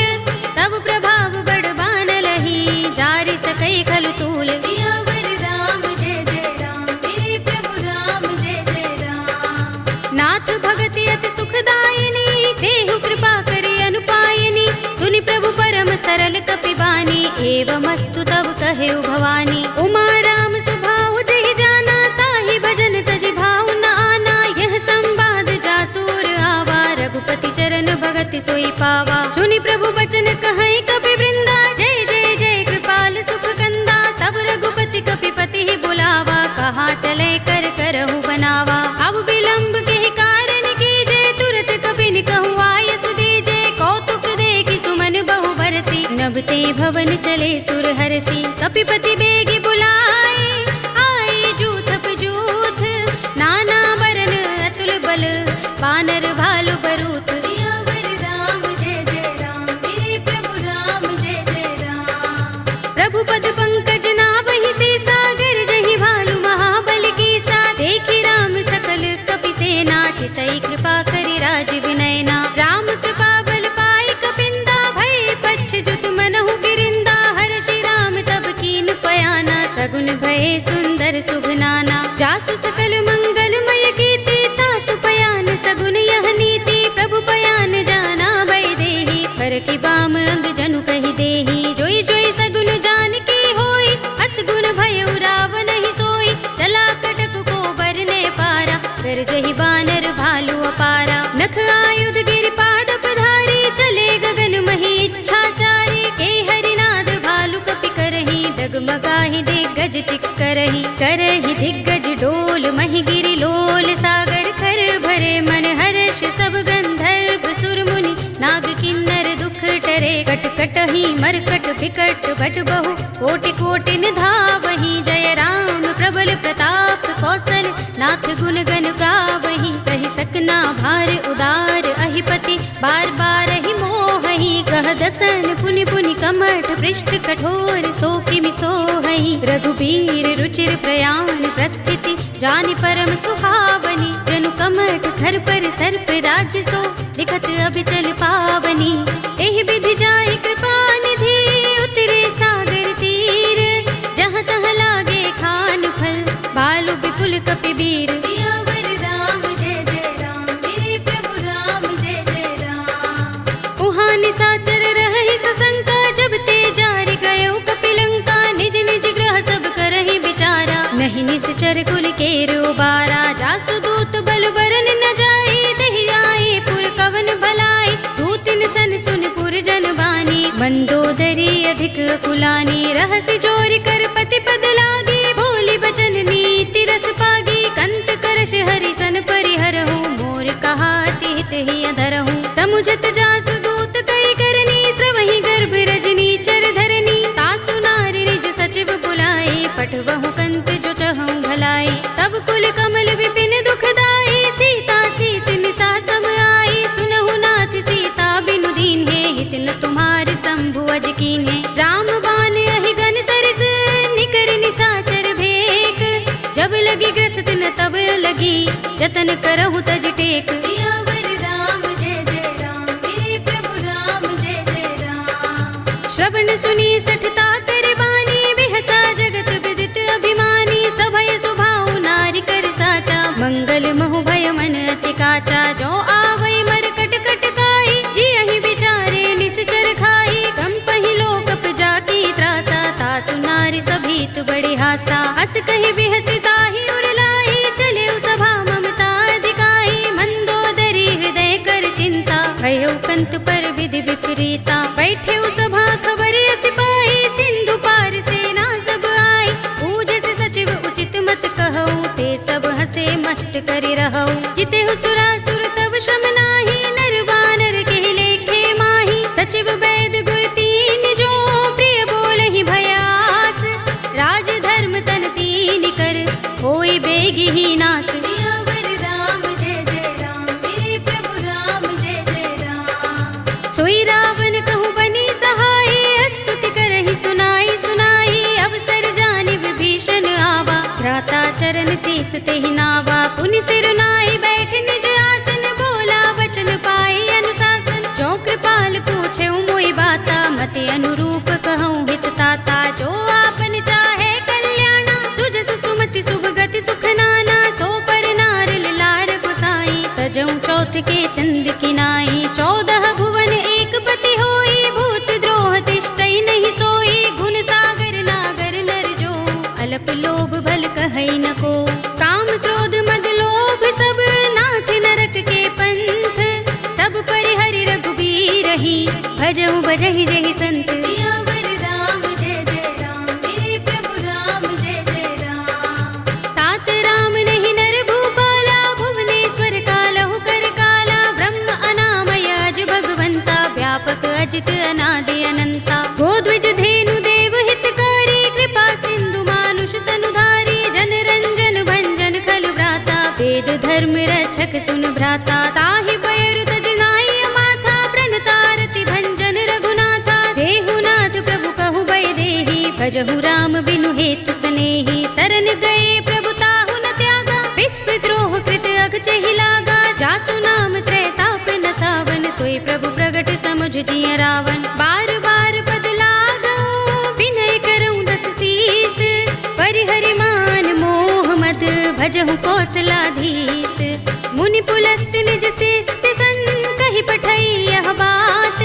तब प्रभाव बड़ बान लही, जारि सकई खलु तूल। सियावर राम जय जय राम, मेरे प्रभु राम जय जय राम। नाथ भगति अति सुखदायिनी, देहु कृपा करि अनुपायिनी। सुनि प्रभु परम सरल कपि बानी, एवमस्तु तब कहेउ भवानी। उमा राम सुभाउ जहि जाना, ताहि भजन तजि भाउ न आना। यह संवाद जासुर आवा, रघुपति चरण भगति सोई पावा। सुनि प्रभु बचन कहै कपि वृंदा, जय जय जय कृपाल सुख कंदा। तब रघुपति कपि पति ही बुलावा, कहा चले कर करहु बनावा। अब विलंब के कारण कीजे, तुरत कपि कहु आय सुदीजे। कौतुक देखि सुमन बहु बरसी, नभते भवन चले सुर हर्षि। कपिपति बेगी बुलाए, आए जूथ पजूथ। नाना बरन अतुल बल, बानर भालु बरूथ। सियावर राम जय जय राम, मेरे प्रभु राम जय जय राम। प्रभु पद पंकज नावहि से, सागर जहि भालु महाबल कीसा। देखि राम सकल कपि सेना, चितई कृपा करि राज विनयना। राम कृपा बल पाई कपिंदा, भय पच्छ्युत मनहु गिरिंदा। हर्षि राम तब कीन पयाना, सगुन भय सुंदर शुभ नाना। जासु सकल मंगलमय कीर्ति, तासु पयान सगुन यह नीति। प्रभु पयान जाना भय देहि, पर की बाम अंग जनु कहि देहि। जोई जोई सगुन जान की होई, असगुन भय रावण ही सोई। चला कटक को बरने पारा, कर जहि बानर भालु अपारा। नख आयुध गिर पाद पधारी, चले गगन मही इच्छाचारी। के हरिनाद भालु कपि करहि, डगमगाहि दिग्गज चिक्करहि। करहि दिग्गज डोल महि गिरि लोल, सागर खर भरे मन हर्ष। सब गंधर्व सुर मुनि, नाग किन्नर दुख टरे। कट कटहि मरकट बिकट भट बहु, कोटि कोटि निधावहि। जय राम प्रबल प्रताप कौशल नाथ गुण गण गावहीं। सही सकना भार उदार अहिपति बार बार ही मोहहि। कह दसन पुनि पुनि कमठ पृष्ठ कठोर सो किमि सोहहि। रघुबीर रुचिर प्रयाण प्रस्थिति जानि परम सुहावनी। जनु कमठ खर पर सर्प राज्य सो लिखत अभिचल पावनी। एहि विधि जाहि कृपा निधि उतरे सागर तीर। जहाँ तहाँ लागे खान फल बालु विपुल कपिबीर। सियावर राम जय जय राम मेरे प्रभु राम जय जय राम। उहाँ निशाचर रहहि सशंका जब ते जारि गयो कपिलंका। निज निज ग्रह सब करहि विचारा नहीं निश्चर कुल केरो बारा। जासु दूत बल बरन न जाई दहि आए पुर कवन भलाई। दूतिन सन सुन पुर जन बानी मंदोदरी अधिक कुलानी। रहसि जोरि कर पति पद लागी बोली बचन नीति रस पागी। कंत करश हरि सन परिहरहु मोर कहा हित ही अधरहु। समुझत जासु दूत कई करनी श्रवहि गर्भ रजनी चर धरनी। तासु नारि निज सचिव बुलाए पठवहु कंत जो चहु भलाई। तब कुल कमल विपिन दुखदाई सीता सीत निसा सम आई। सुनहु नाथ सीता बिनु दीन है हित न तुम्हार शंभु अज कीन है। राम बान अहि गन सरस निकर निसाचर भेक। जब लगी ग्रस्त न तब लगी जतन करहु तज टेक। सियावर राम जय जय राम मेरे प्रभु राम जय जय राम। श्रवण सुनी सठता कर बानी बिहसा जगत विदित अभिमानी। सभय सुभाव नारी कर साचा मंगल महु भय मन अति काचा। जो आवै मर कट कट काई जी अहि विचारे निश्चर खाई। कंपहि लोकप जाकी त्रासा तासु नारी सभीत बड़े हासा। अस कहि बिहसिता ही उरलाई चले सभा ममता अधिकाई। मंदोदरी हृदय कर चिंता भयो कंत पर विधि विपरीता। बैठे सभा खबर सिपाही सिंधु पार सेना सब आई। पूजस सचिव उचित मत कहऊ ते सब हसे मष्ट करि रहऊ। जिते सुरासुर तब श्रम नाही नर बानर के लेखे माही। सचिव वैद गुर तीन जो प्रिय बोलहि भयास। राज धर्म तन तीन कर होई बेगी ही नास। सियावर राम जय जय राम मेरे प्रभु राम जय जय राम। सोई रावण कहु बनी सहाय स्तुति करहि सुनाई सुनाई। अवसर जानि विभीषण आवा भ्राता चरण शीस तेहि नावा। पुनि सिर नाई बैठ निज आसन बोला वचन पाई अनुशासन। जो कृपाल पूछे मोई बाता मते अनुरूप कहूँ हित ताता। जो आपन चाहे कल्याणा सुजस सुमति शुभ गति सुख नाना। सो पर नार लार गोसाई तजऊ चौथ के चंद किनाई। 14 भुवन एक पति होई भूत द्रोह तिष्ठई नहीं सोई। गुण सागर नागर नर जो अल्प लोभ भल कहई न को। काम क्रोध मद लोभ सब नाथ नरक के पंथ। सब परिहरि रघुबीर ही भजहु भजहि जहि संत। सियावर राम जय जय राम मेरे प्रभु राम जय जय राम। तात राम नहीं नर भूपाला भुवनेश्वर कालहु कर काला। ब्रह्म अनामय अज भगवंता व्यापक अजित अनादि अनंता। गोद्विज धेनु देव हितकारी कृपा सिंधु मानुष तनुधारी। जन रंजन भंजन खल भ्राता वेद धर्म रक्षक सुन भ्राता। ताहि बयरु तज नाई माथा प्रणतारति भंजन रघुनाथा। देहुनाथ प्रभु कहु भय देहि भजहु राम बिनु हेतु सनेहि। सरन गए प्रभु ताहु न त्यागा विस्प द्रोह कृत अघचहि लागा। जासु नाम त्रैताप न सावन सोई प्रभु प्रगट समुझ जिय रावण। बार बार पद लागऊ विनय करऊँ दस शीस। परिहरि मान मोह मद भजहु कौशलाधीश। मुनि पुलस्त निज शिष्य सन कहि पठई यह बात।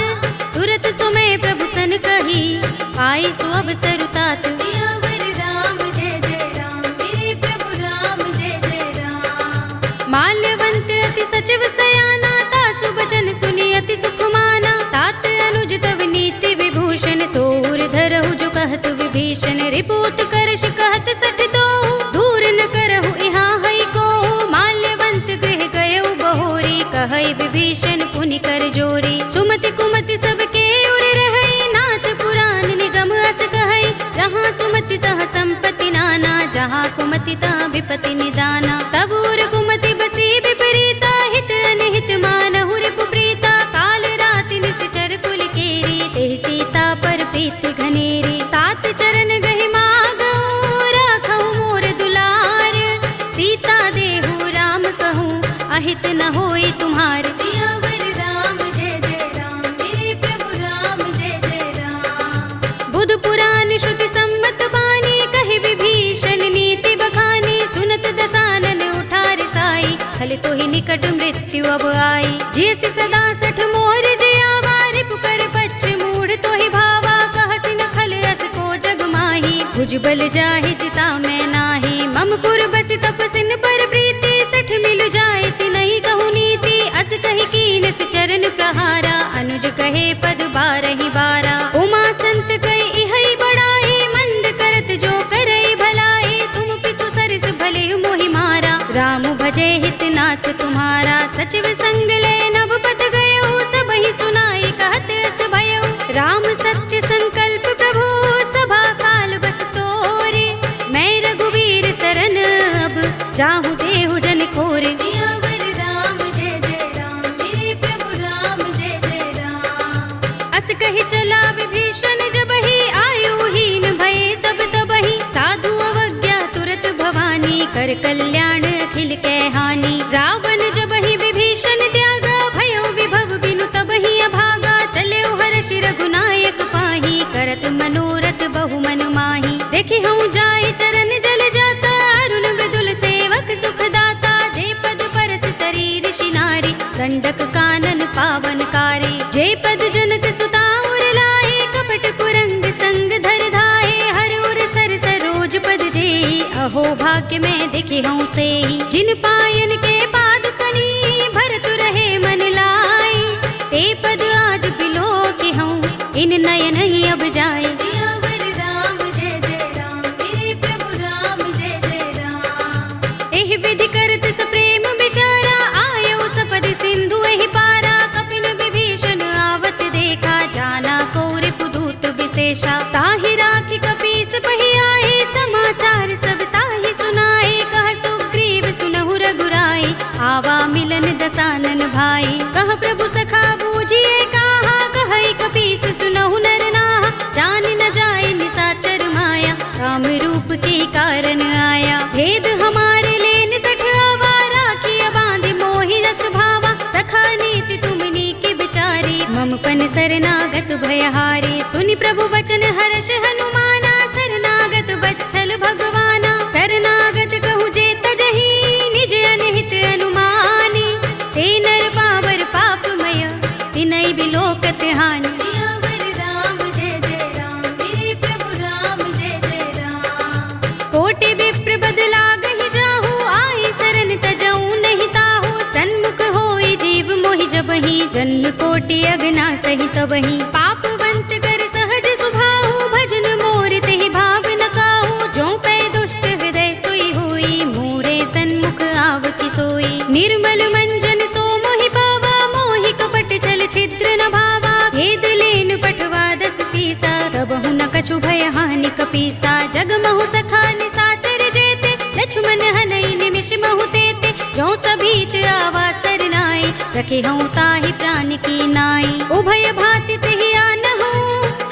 तुरत सुमय प्रभु सन कही पाई सु अवसर तात। सियावर राम जय जय राम मेरे प्रभु राम जय जय राम। माल्यवंत अति सचिव सयाना तासु बचन सुनि अति सुख माना। तात अनुज तव नीति विभूषण सोर धरहु जो कहत विभीषण। रिपुत करश कहत सठ दो दूर न करहु यहाँ हई को। माल्यवंत गृह गयउ बहोरी कहई विभीषण पुनि कर जोरी। सुमति कुमति सबके उर रहई नाथ पुराण निगम अस कहई। जहाँ सुमति तह संपत्ति नाना जा जहाँ कुमति तहाँ विपति निदाना। तब उर कुमति बसी विपरीता, हित अनहित मानहु रिपुप्रीता। काल राति निश्चर कुल केरी, तेहि सीता पर प्रीति घनेरी। तात चरण गहि मागहु, राखहु मोर दुलार। सीता देहु राम कहूँ, अहित न होई तुम्हार। सियावर राम जय जय राम, मेरे प्रभु राम जय जय राम। बुध पुराण श्रुति सम्मत बानी, कहि विभीषण नीति बखानी। सुनत दसानन उठा रिसाई, खल तो ही निकट मृत्यु अब आई। जैसे सदा सठ मोर जयावा, रिपु कर पच्छ मूढ़ तो ही भावा। कहसि न खल अस को जग माही, भुजबल जाहि चिता में नाही। मम पुर बसि तपसिन पर प्रीति, सठ मिल जाए तिनहि कहु नीति। अस कहि कीनस चरण प्रहारा, अनुज कहे पद बारहि बारा। उमा संत कहि इहै बड़ाई, मंद करत जो करई भलाई। तुम पितु सरस भले मोहि मारा, राम भजे हित नाथ तुम्हारा। सचिव संग ले नभ पथ गयो, सबहि सुनाई कहत अस भयो। राम सत्य संकल्प प्रभु, सभा काल बस तोरे। मैं रघुवीर सरन अब, जाहु देहु जन खोरे। सियावर राम जय जय राम, मेरे प्रभु राम जय जय राम। अस कहि चला विभीषण जबहि, आयुहीन भये सब तबहि। साधु अवज्ञा तुरत भवानी, कर कल्याण अखिल कै हानि। रावण जबहि विभीषण त्यागा, भयो विभव बिनु तबहि अभागा। चलेउ हर्षि रघुनायक पाहि, करत मनोरथ बहु मन माहि। देखि हूँ जाय चरण जल जाता, अरुण मृदुल सेवक सुख दाता। जे पद परस तरी ऋषि नारी, गंडक कानन पावनकारी। जे पद जनक सुता उर लाए, कपट कुरंग संग धर धाये। हर उर सर सरोज पद जेई, अहो भाग्य में दिखे हूँ तेई। जिन पायन के पाद कनी, भरत रहे मन लाई। ते पद आज बिलो के हूँ, इन नयन ही अब जाए। सियावर राम जय जय राम, मेरे प्रभु राम जय जय राम। एहि विधि करत सप्रेम विचारा, आयो सपद सिंधु एहि पारा। कपिन विभीषण आवत देखा, जाना कौर पुदूत विशेषा। ताहि राखी कपीस पहि आए, समाचार सब ताहि सुनाए। कह सुग्रीव सुनहु रघुराई, आवा मिलन दसानन भाई। कह प्रभु सखा बूझिए कहा, कहई कपीस सुनहु नर नाहा। जान न जाए निसाचर माया, काम रूप के कारण आया। भेद हमारे लेन सठ आवारा, किया बांध मोहि रस भावा। सखा नीति तुमनी के बिचारी, मम पन शरणागत भयहारी। सुनि प्रभु वचन हर्ष हनुमाना, शरणागत बच्छल भगवाना। शरणागत कहु जे तजहि, निज अनहित अनुमानी। ते नर पावर पापमय, तिनहि बिलोकत हानि। सियावर राम जय जय राम, मेरे प्रभु राम जय जय राम। कोटि विप्र बदला गहि जाहु, आई शरण तजऊ नहीं ताहु। सन्मुख होई जीव मोहि जबहि, जन्म कोटि अगना सहि तबहि। पापवंत कर सहज सुभाहु, भजन मोर तेहि भाव न काहू। जो पै दुष्ट हृदय सोई होई, मोरे सन्मुख आवति सोई। निर्मल मंजन सो मोहि पावा, मोहि कपट छल छिद्र न भावा। भेद लेन पठवा दस सीसा, तबहु न कछु भय हानि कपीसा। जगमहु सखा निसाचर जेते, लक्ष्मण हनई निमिष महु तेते। जो सभीत आवा सरनाई, रखे हूँ ताहि प्राण की नाई। उभय भाति तेहि आनहु,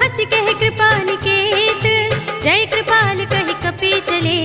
हंस कह कृपाल केत। जय कृपाल कहि कपि चले,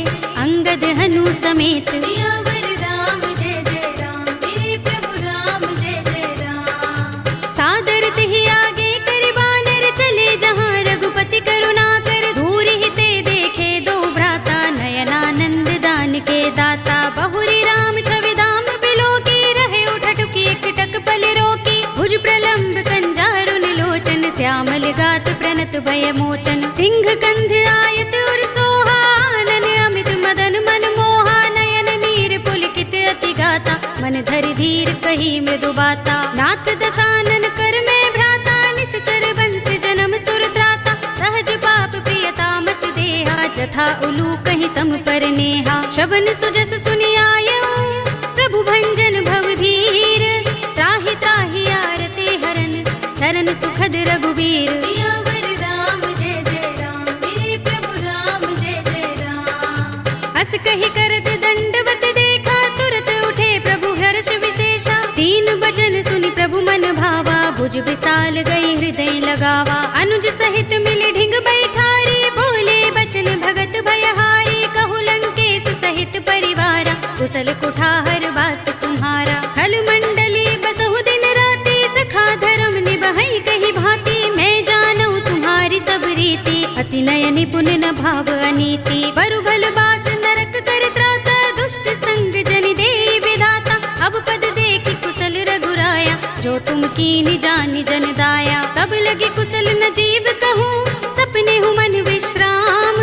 अंगद हनु समेत। सियावर राम जय जय राम, मेरे प्रभु राम जय जय राम। सादर तेहि आगे करि बानर, चले जहाँ रघुपति करुणा कर। दूर ही ते देखे दो भ्राता, नयनानंद दान के दाता। बहुरी राम छवि धाम बिलो की, रहे उठटुकी एकटक पल रोकी। भुज प्रलंब कंजारुन लोचन, श्यामल गात प्रणत भय मोचन। सिंह कंध आयत उर सोहा, आनन अमित मदन मन मोहा। नयन नीर पुलकित अति गाता, मन धरि धीर कही मृदु बाता। नाथ दसानन कर में भ्राता, निश्चर बंस जन्म सुर त्राता। सहज पाप प्रिय तामस देहा, जथा उलू कहीं तम पर नेहा। शबन सुजस सुनि आयऊ, प्रभु भंजन भव भीर। त्राहि त्राहि आरते हरन, शरण सुखद रघुबीर। सियावर राम जय जय राम, मेरे प्रभु राम जय जय राम। कही करत दंडवत देखा, तुरत उठे प्रभु हर्ष विशेषा। तीन बचन सुनि प्रभु मन भावा, भुज विशाल गई हृदय लगावा। अनुज सहित मिले ढिंग बैठारी, बोले बचन भगत भयहारी। कहु लंकेश सहित परिवारा, कुशल कुठार वास तुम्हारा। खल मंडली बसहु दिन राति, सखा धर्म निबहै कही भांति। मैं जानू तुम्हारी सब रीति, अति नय निपुण न भाव अनीति। बरु भल बास नरक कर त्राता, दुष्ट संग जन देई विधाता। अब पद देखि कुशल रघुराया, जो तुम कीनि जानि जन दाया। तब लगी कुशल न जीव कहूँ, सपने हूँ मन विश्राम।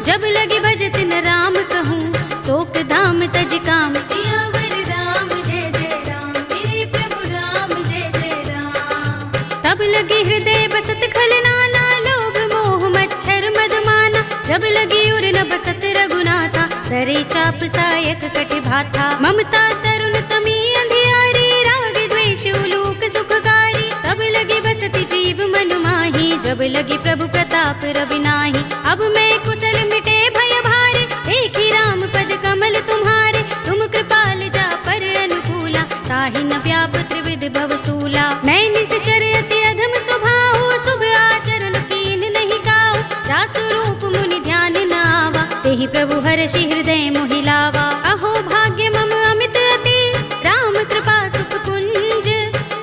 जब लगे भजत न राम कहूँ, शोक धाम तज काम। सियावर राम जय जय राम, मेरे प्रभु राम जय जय राम। तब लगी हृदय बसत खल नाना, लोभ मोह मच्छर मदमाना। जब लगी उर न बसत रघुनाथा, दरे चाप सायक कटि भाथा। ममता तरुण तमी अंधियारी, राग द्वेष उलूक सुखकारी। तब लगी बसति जीव मन माही, जब लगी प्रभु प्रताप रवि नाही। अब मैं कुशल मिटे भय भारे, देखी राम पद कमल तुम्हारे। तुम कृपाल जा पर अनुकूला, ताहि न व्याप त्रिविध भवसूला। मैं निश्चर अति अधम स्वभाव, शुभ आचरण कीन नहीं काऊ। जासु रूप मुनि ध्यान न आवा, तेहि प्रभु हर्षि हृदय मोहि लावा। अहो भाग्य मम अमित अति, राम कृपा सुख कुंज।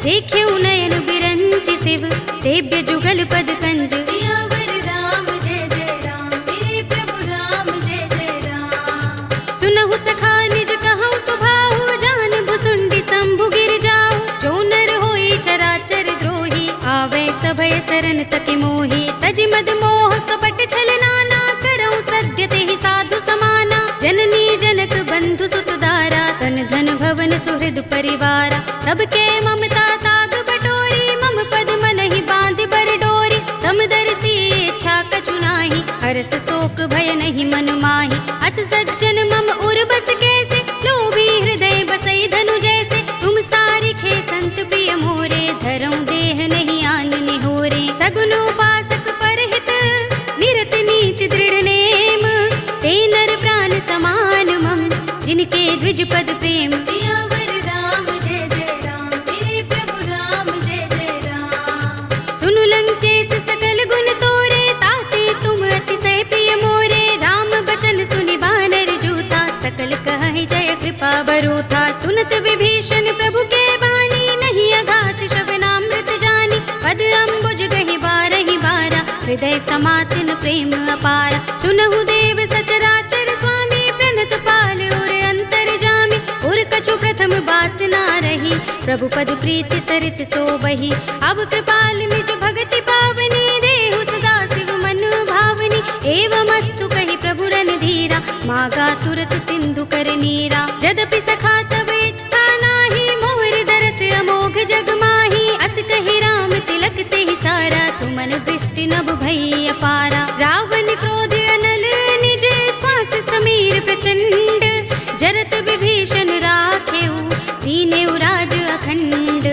देख्यउ नयन बिरंचि शिव, सेव्य जुगल पद कंज। सियावर राम जय जय राम, मेरे प्रभु राम जय जय राम। सुनहु सखा निज कहूँ सुभाऊ, जान भुसुंडी शंभु गिर जाऊ। जो नर होई चराचर द्रोही, आवे सभय सरन तति मोही। तजि मद मोह कपट छल नाना, करऊँ सद्य तेहि साधु समाना। जननी जनक बंधु सुत दारा, तन धन भवन सुहृद परिवारा। सबके ममता ताग बटोरी, मम पद मनहि बांधि बर डोरी। समदर्शी इच्छा कछु नाही, हरस शोक भय नहीं मन माही। अस सज्जन मम उर बस कैसे, लोभी हृदय बसई धनु जैसे। तुम सारिखे संत प्रिय मोरे, धरऊँ देह नहीं आन निहोरे। सगुन उपासक परहित, निरत नीति दृढ़ नेम। ते नर प्राण समान मम, जिनके द्विज पद प्रेम। सियावर राम जय जय राम, मेरे प्रभु राम जय जय राम। सुनु लंकेश सकल गुण तोरे, ताते तुम अतिशय प्रिय मोरे। राम बचन सुनि बानर जूथा, सकल कहहि जय कृपा बरूथा। सुनत विभीषण प्रभु के बानी, नहीं अघात श्रवणामृत जानी। पद अम्बुज गहि बारहि बारा, हृदय समातिन प्रेम अपारा। सुनहु देव सचराचर स्वामी, प्रणत पाल उर अंतर जामी। उर कछु प्रथम बासना रही, प्रभु पद प्रीति सरित सोबही। अब कृपाल निज भगति पावनी, देहु सदा शिव मन भावनी। एवमस्तु कहि प्रभु रणधीरा, मागा तुरत सिंधु कर नीरा। यद्यपि सखा तब इच्छा नाही, मोहर दरस अमोघ जग माही। अस कहि राम तिलक तेहि सारा, सुमन दृष्टि नभ भई अपारा। रावण क्रोध अनल निज, श्वास समीर प्रचंड। जरत विभीषण राखेउ, दीनेउ राज अखंड।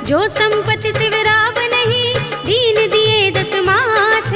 जो संपत्ति शिव रावण ही, दीन दिए दस माथ।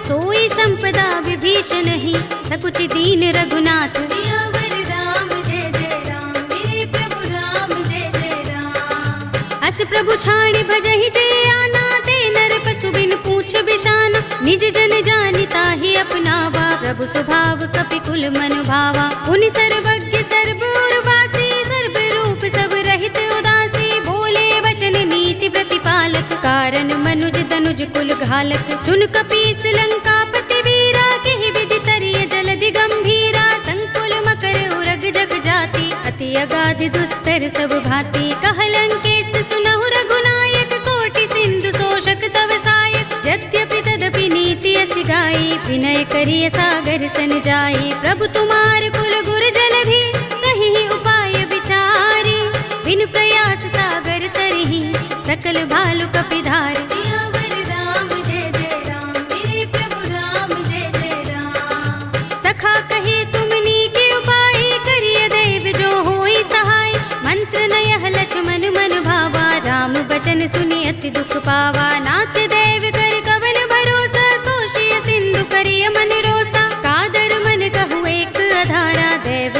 सोई संपदा विभीषण ही, सकुच दीन रघुनाथ। सियावर राम जय जय राम, मेरे प्रभु राम जय जय राम। अस प्रभु छाड़ भजहि जय आना, ते नर पशु बिन पूछ बिशाना। निज जन जानिता ही अपनावा, प्रभु स्वभाव कपि कुल मन भावा। उनि सर्वज्ञ सर्व उर्वासी, सर्व रूप सब रहित उदासी। बोले वचन नीति प्रतिपालक, कारण मनुज तनुज कुल घालक। सुन कपीस लंकापति वीरा, केहि विधि तरिय जलधि गंभीरा। संकुल मकर उरग जग जाति, अति अगाधि दुस्तर सब भांति। कह लंकेश सुनहु रघुनायक, कोटि सिंधु शोषक तव सायक। यद्यपि तदपि नीति असि गाई, विनय करिय सागर सन जाई। प्रभु तुमार कुल गुर जलधि, कहीं उपाय विचारी। बिन प्रयास सागर तरहि, सकल भालु कपिधार। सियावर राम जय जय राम, मेरे प्रभु राम जय जय राम। सखा कहे तुमनी के उपाय, करिय दैव जो होई सहाय। मंत्र नयह लक्ष्मण मन भावा, राम बचन सुनि अति दुख पावा। नाथ दैव कर कवन भरोसा, सोषिय सिंधु करिय मन रोसा। कादर मन कहु एक अधारा, दैव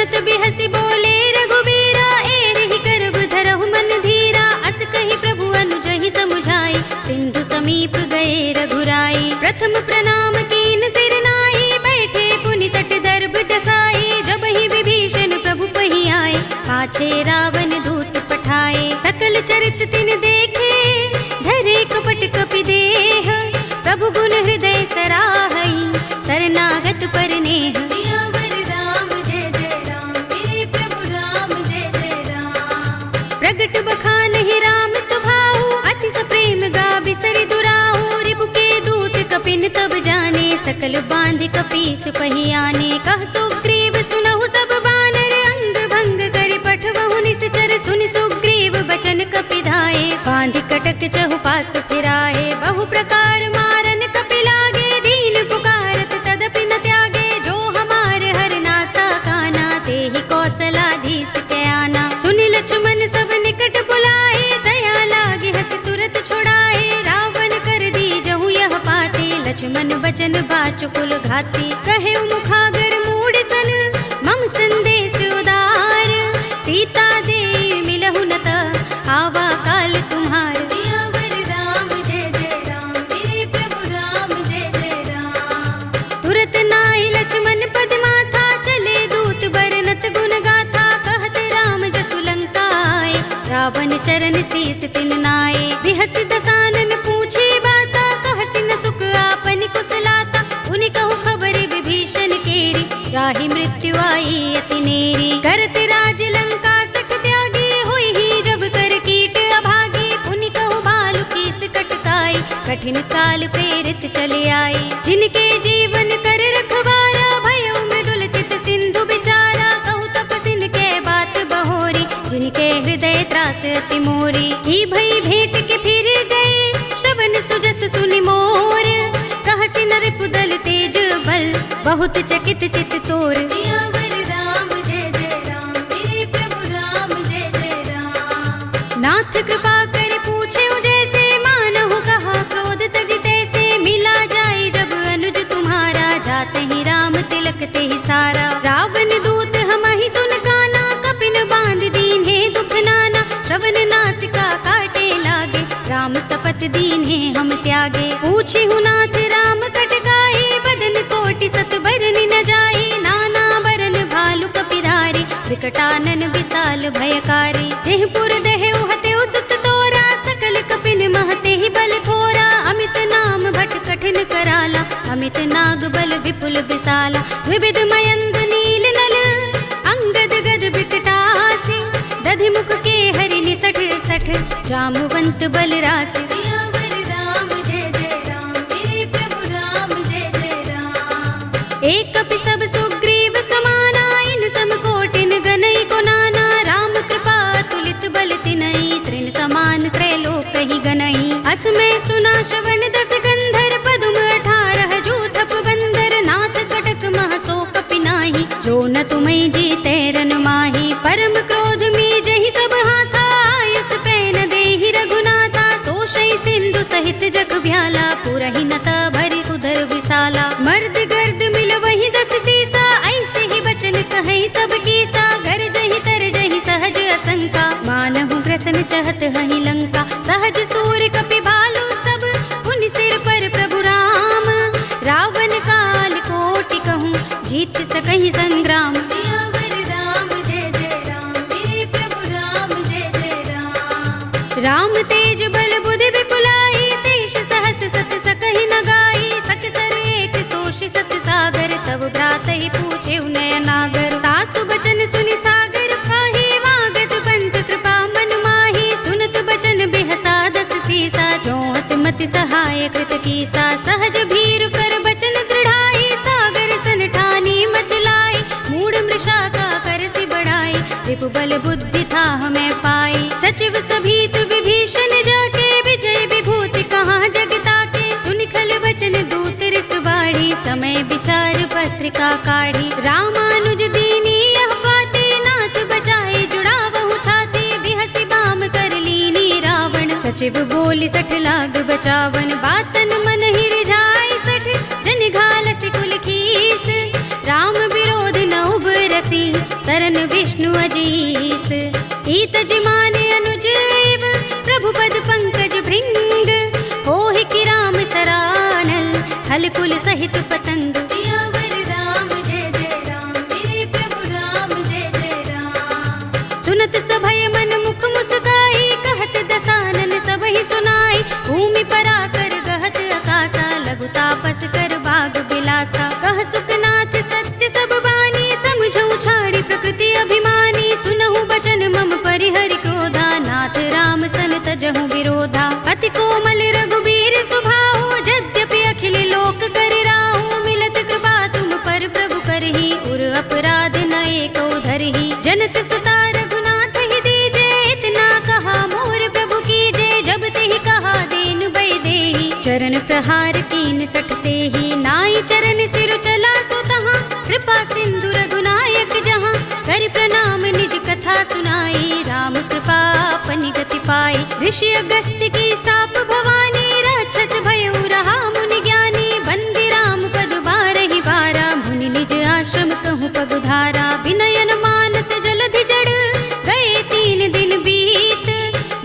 हनुमत बिहसी बोले रघुबीरा, एहि करब धरहु मन धीरा। अस कहि प्रभु अनुजहि समुझाई, सिंधु समीप गए रघुराई। प्रथम प्रणाम कीन सिर नाई, बैठे पुनि तट दर्भ दसाई। जबहि विभीषण प्रभु पहि आए, पाछे रावण दूत पठाए। सकल चरित तिन देखे, धरे कपट कपि देह। प्रभु गुण हृदय सराहई, शरणागत पर नेह। सियावर राम जय जय राम, मेरे प्रभु राम जय जय राम। प्रगट बखानहि राम सुभाऊ, अति सप्रेम गा बिसरि दुराऊ। रिपु के दूत कपिन तब जाने, सकल बांधि कपीस पहि आने। कह सुग्रीव सुनहु सब बानर, अंग भंग करि पठवहु निश्चर। सुनि सुग्रीव बचन कपि धाये, बांधि कटक चहु पास फिराए। बहु प्रकार मारन कपि लागे, दीन पुकारत तदपि न त्यागे। जो हमार हरनासा काना, तेहि कौशलाधीश के आना। सुनि लक्ष्मण सब निकट बुलाए, दया लागे हंस तुरत छुड़ाए। रावण कर दी जहु यह पाते, लक्ष्मण बचन बाचुकुल घाती। कहे मुखागर मूढ़ सन, मम संदेश उदार। सीता दे मिलहु न त, आवा काल तुम्हार। सियावर राम जय जय राम, मेरे प्रभु राम जय जय राम। तुरत नाई लक्ष्मण पद माथा, चले दूत बरनत गुण गाथा। कहत राम जसु लंका आए, रावण चरण शीस तिन नाए। बिहस दसानन पूछे बाता, कहसि न सुख आपन कुशलाता। उनि कहु खबर विभीषण केरी, जाहि मृत्यु आई अति नेरी। करत राज लंका सठ त्यागी, होई ही जब कर कीट अभागी। पुनि कहु भालु कीस कटकाई, कठिन काल प्रेरित चले आई। जिनके जीवन कर रखवारा, भयउ मृदुल चित सिंधु बिचारा। कहु तपसिन के बात बहोरी, जिनके हृदय त्रास अति मोरी। की भई भेंट के फिर गए, श्रवण सुजस सुनि मोर। कहसि नर पुदल तेज बल, बहुत चकित चित तोर। सियावर राम जय जय राम, मेरे प्रभु राम जय जय राम। नाथ कृपा कर पूछे जैसे, मानहु कहा क्रोध तजिते से। मिला जाए जब अनुज तुम्हारा, जाते ही राम तिलक ते ही सारा। रावण दूत हमहि सुन काना, कपिन बांध दीन्हे दुख नाना। श्रवण नासिका काटे लागे, राम सपथ दीन्हे हम त्यागे। पूछे नाथ राम कटकाई, बदन कोटि सत बरनि न जाई। नाना बरन भालु कपिधारी, विकटानन विशाल भयकारी। जेहपुर देहु हतेउ सुत तोरा, सकल कपिन महते ही बल थोरा। अमित नाम भट कठिन कराला, अमित नाग बल विपुल विशाला। विविध मयंद नील नल, अंगद गद बिकटासी। दधि मुख के हरि निसठ सठ, जामवंत बल रासि। सियावर राम जय जय राम, मेरे प्रभु राम जय जय राम। एक कपि सब सुग्रीव समाना, इन सम कोटिन गनई को नाना। राम कृपा तुलित बल तिनई, तृण समान त्रैलोक ही गनई। अस में सुना श्रवण दस गंधर, पदुम 18 जूथप बंदर। नाथ कटक मह सो कपि नाही, जो न तुम्हें जीते रन माही। परम क्रोध में जहि सब हाथा, आयुष पैन देहि रघुनाथा। तोषई सिंधु सहित जग भ्याला, पुरहि नता भरि उधर विशाला। मर्द गर्द मिल वही 10 सीसा, ऐसे ही बचन कहि सब कीसा। घर जहि तर जहि सहज असंका, मानहु ग्रसन चहत हहि लंका। सहज सूर कपि भालु सब, पुनि सिर पर प्रभु राम। रावण काल कोटि कहूँ, जीत सकहि संग्राम। सियावर राम जय जय राम, मेरे प्रभु राम जय जय राम। राम तेज बल बुद्धि विपुलाई, शेष सहस सत सकहि न गाई। सकसर एक सोष सत सागर, तब भ्रात ही पूछे नय नागर। तासु बचन सुनि सागर पाही, मागत पंत कृपा मन माही। सुनत बचन बिहसा 10 सीसा, जो असमति सहाय कृत कीसा। सहज भीरु कर बचन दृढ़ाई, सागर सन ठानी मचलाई। मूढ़ मृषा का करसि बढ़ाई, रिपु बल बुद्धि था हमें पाई। सचिव सभीत विभीषण जाके, विजय विभूति कहाँ जगता के। सुनि खल बचन दूत रिस बाढ़ी, समय विचार पत्रिका काढ़ी। रामानुज दीनी यह बाते, नाथ बचाए जुड़ावहु छाती। बिहसि बाम कर लीनी रावण, सचिव बोली 60 लाग बचावन। बातन मन ही रिझाई 60, जन घालसि कुल खीस। राम विरोध न उबर रसी सरन विष्णु अजीस। ईत जिमान अनुज इव प्रभु पद पंकज भृंग, होहि कि राम सरानल खल कुल सहित पतंग। सियावर राम जय जय राम, मेरे प्रभु राम जय जय राम। सुनत सभय मन मुख मुस्काई, कहत दसानन सबहि सुनाई। भूमि पराकर गहत आकाशा, लघु तापस कर बाग बिलासा। कह सुखनाथ सत्य सब बानी, समझऊ छाड़ी प्रकृति अभिमानी। सुनहु बचन मम परिहरि क्रोधा, नाथ राम सन तजहु विरोधा। अति कोमल रघुबीर सुभाऊ, यद्यपि अखिल लोक कर राहु। मिलत कृपा तुम पर प्रभु करही, उर अपराध न एको धरही। जनक सुता रघुनाथ ही दीजे, इतना कहा मोर प्रभु कीजे। जब तेहि कहा दीन बई देहि, चरण प्रहार कीन सठते ही। नाई चरण सिर चला सो तहाँ, कृपा सिंधु रघुनायक जहाँ। कर प्रणाम निज कथा सुनाई, राम कृपा अपनी गति पाई। ऋषि अगस्त्य की साप भवानी, राक्षस भयउ रहा मुनि ज्ञानी। बंदी राम पद बारहि बारा, मुनि निज आश्रम कहूँ पगुधारा। विनयन मानत जलधि जड़, गए 3 दिन बीत।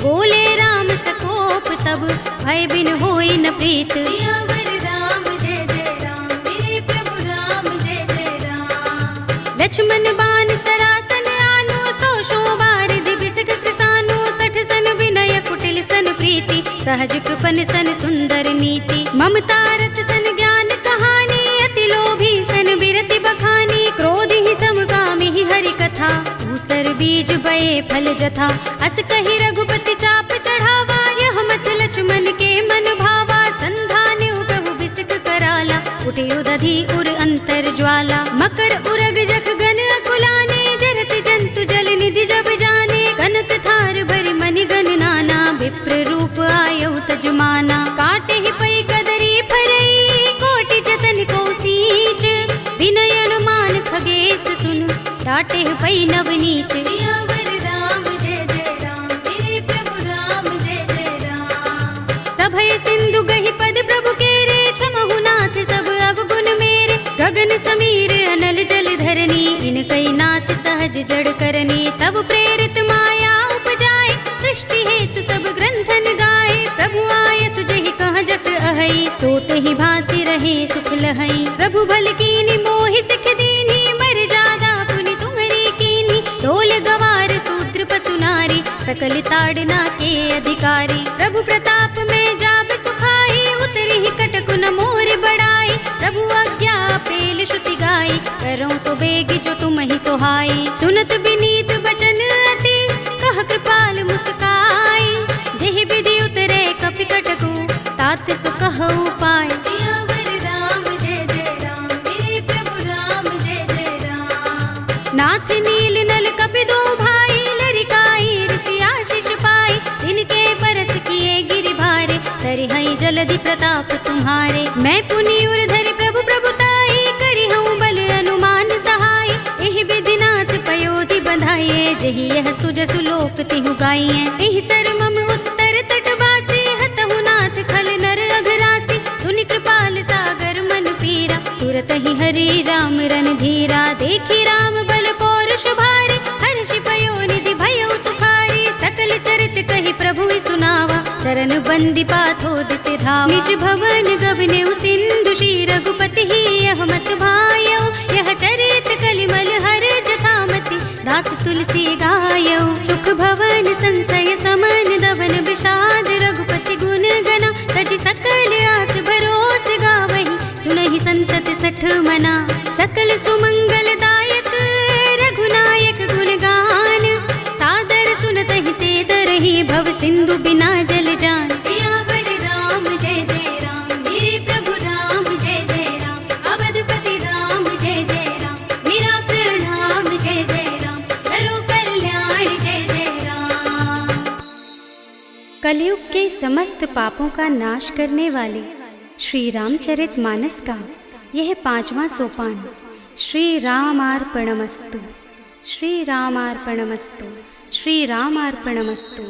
बोले राम सकोप तब, भय बिन होई न प्रीत। सियावर राम जय जय राम, मेरे प्रभु राम जय जय राम। लक्ष्मण बान सरासन आनो, 100 बारिधि बिसक कृसानो। 60 सन विनय कुटिल सन प्रीति, सहज कृपन सन सुंदर नीति। ममता रत सन ज्ञान कहानी, अति लोभी सन बिरति बखानी। क्रोध ही समकामी ही हरि कथा, धूसर बीज बये फल जथा। अस कहि रघुपति चाप चढ़ावा, यह मत लक्ष्मण के मन भावा। संधान प्रभु बिसक कराला, उठियो दधि उर अंतर ज्वाला। मकर उरग जख गन अकुलाने, जरत जंतु जल निधि जब जाने। कनक थार भरि मनि गन नाना, विप्र रूप आयौ तजमाना। काटे ही पै कदरी फरई, कोटि जतन को सींच। विनय अनुमान खगेश सुन, डाटे ही पै नवनीच। सियावर राम जय जय राम, मेरे प्रभु राम जय जय राम। सभय सिंधु गहि पद प्रभु केरे, क्षमहु नाथ सब अवगुण मेरे। गगन समीर अनल जल धरनी, इनकई नाथ सहज जड़ करनी। तब प्रेरित माया उपजाए, सृष्टि हेतु सब ग्रंथन गाए। प्रभु आय सुजहि कह जस अहई, सोते ही भांति रहे सुख लहई। प्रभु भल कीनी मोहि सिख दीनी, मर जादा पुनि तुम्हरी कीनी। ढोल गवार शूद्र पशु नारी, सकल ताड़ना के अधिकारी। प्रभु प्रताप में जाब सुखाई, उतरी ही कटकु न मोर बढ़ाई। प्रभु आज्ञा पेल श्रुति गाई, करो सो बेग जो तुम ही सोहाई। सुनत विनीत बचन अति, कह कृपाल मुस्काई। जेहि विधि उतरे कपि कटकु, तात सो कहउ पाय। सियावर राम जय जय राम, मेरे प्रभु राम जय जय राम। नाथ नील नल कपि दो भाई, लरिकाई ऋषि आशीष पाई। तिनके परस किए गिरि भारे, तरिहई जलधि प्रताप तुम्हारे। मैं पुनि उर धरि प्रभु प्रभुताई, करिहऊँ बल अनुमान सहाय। एहि विधि नाथ पयोधि बंधाइए, जेहि यह सुजसु लोक तिहु गाइए। एहि सर मम उत्तर तटवासी, हतहु नाथ खल नर अघरासी। सुनि कृपाल सागर मन पीरा, तुरत ही हरि राम रन धीरा। देखी राम बल पौरुष भारी, हर्षि पयो निधि भयउ सुखारी। सकल चरित कहि प्रभु सुनावा, चरण बंदी पाथोद सिधावा। निज भवन गबने सिंधु श्री रघुपति ही, यह मत भायौ। यह चरित कलिमल हर जथामति, दास तुलसी गायौ। सुख भवन संशय समन, दबन विषाद रघुपति गुण गना। तज सकल आस भरोस गावहि, सुनहि संतत सठ मना। सकल सुमंगल दायक रघुनायक गुण गान, सादर सुनतहि ते तरहि भव सिंधु बिना जल जान। सियावर राम जय जय राम, मेरे प्रभु राम जय जय राम। अवधपति राम जय जय राम, मेरा प्रणाम जय जय राम। करो कल्याण जय जय राम। कलयुग के समस्त पापों का नाश करने वाले श्री रामचरितमानस का यह 5वां सोपान श्री रामार्पणमस्तु, श्री रामार्पणमस्तु, श्री रामार्पणमस्तु।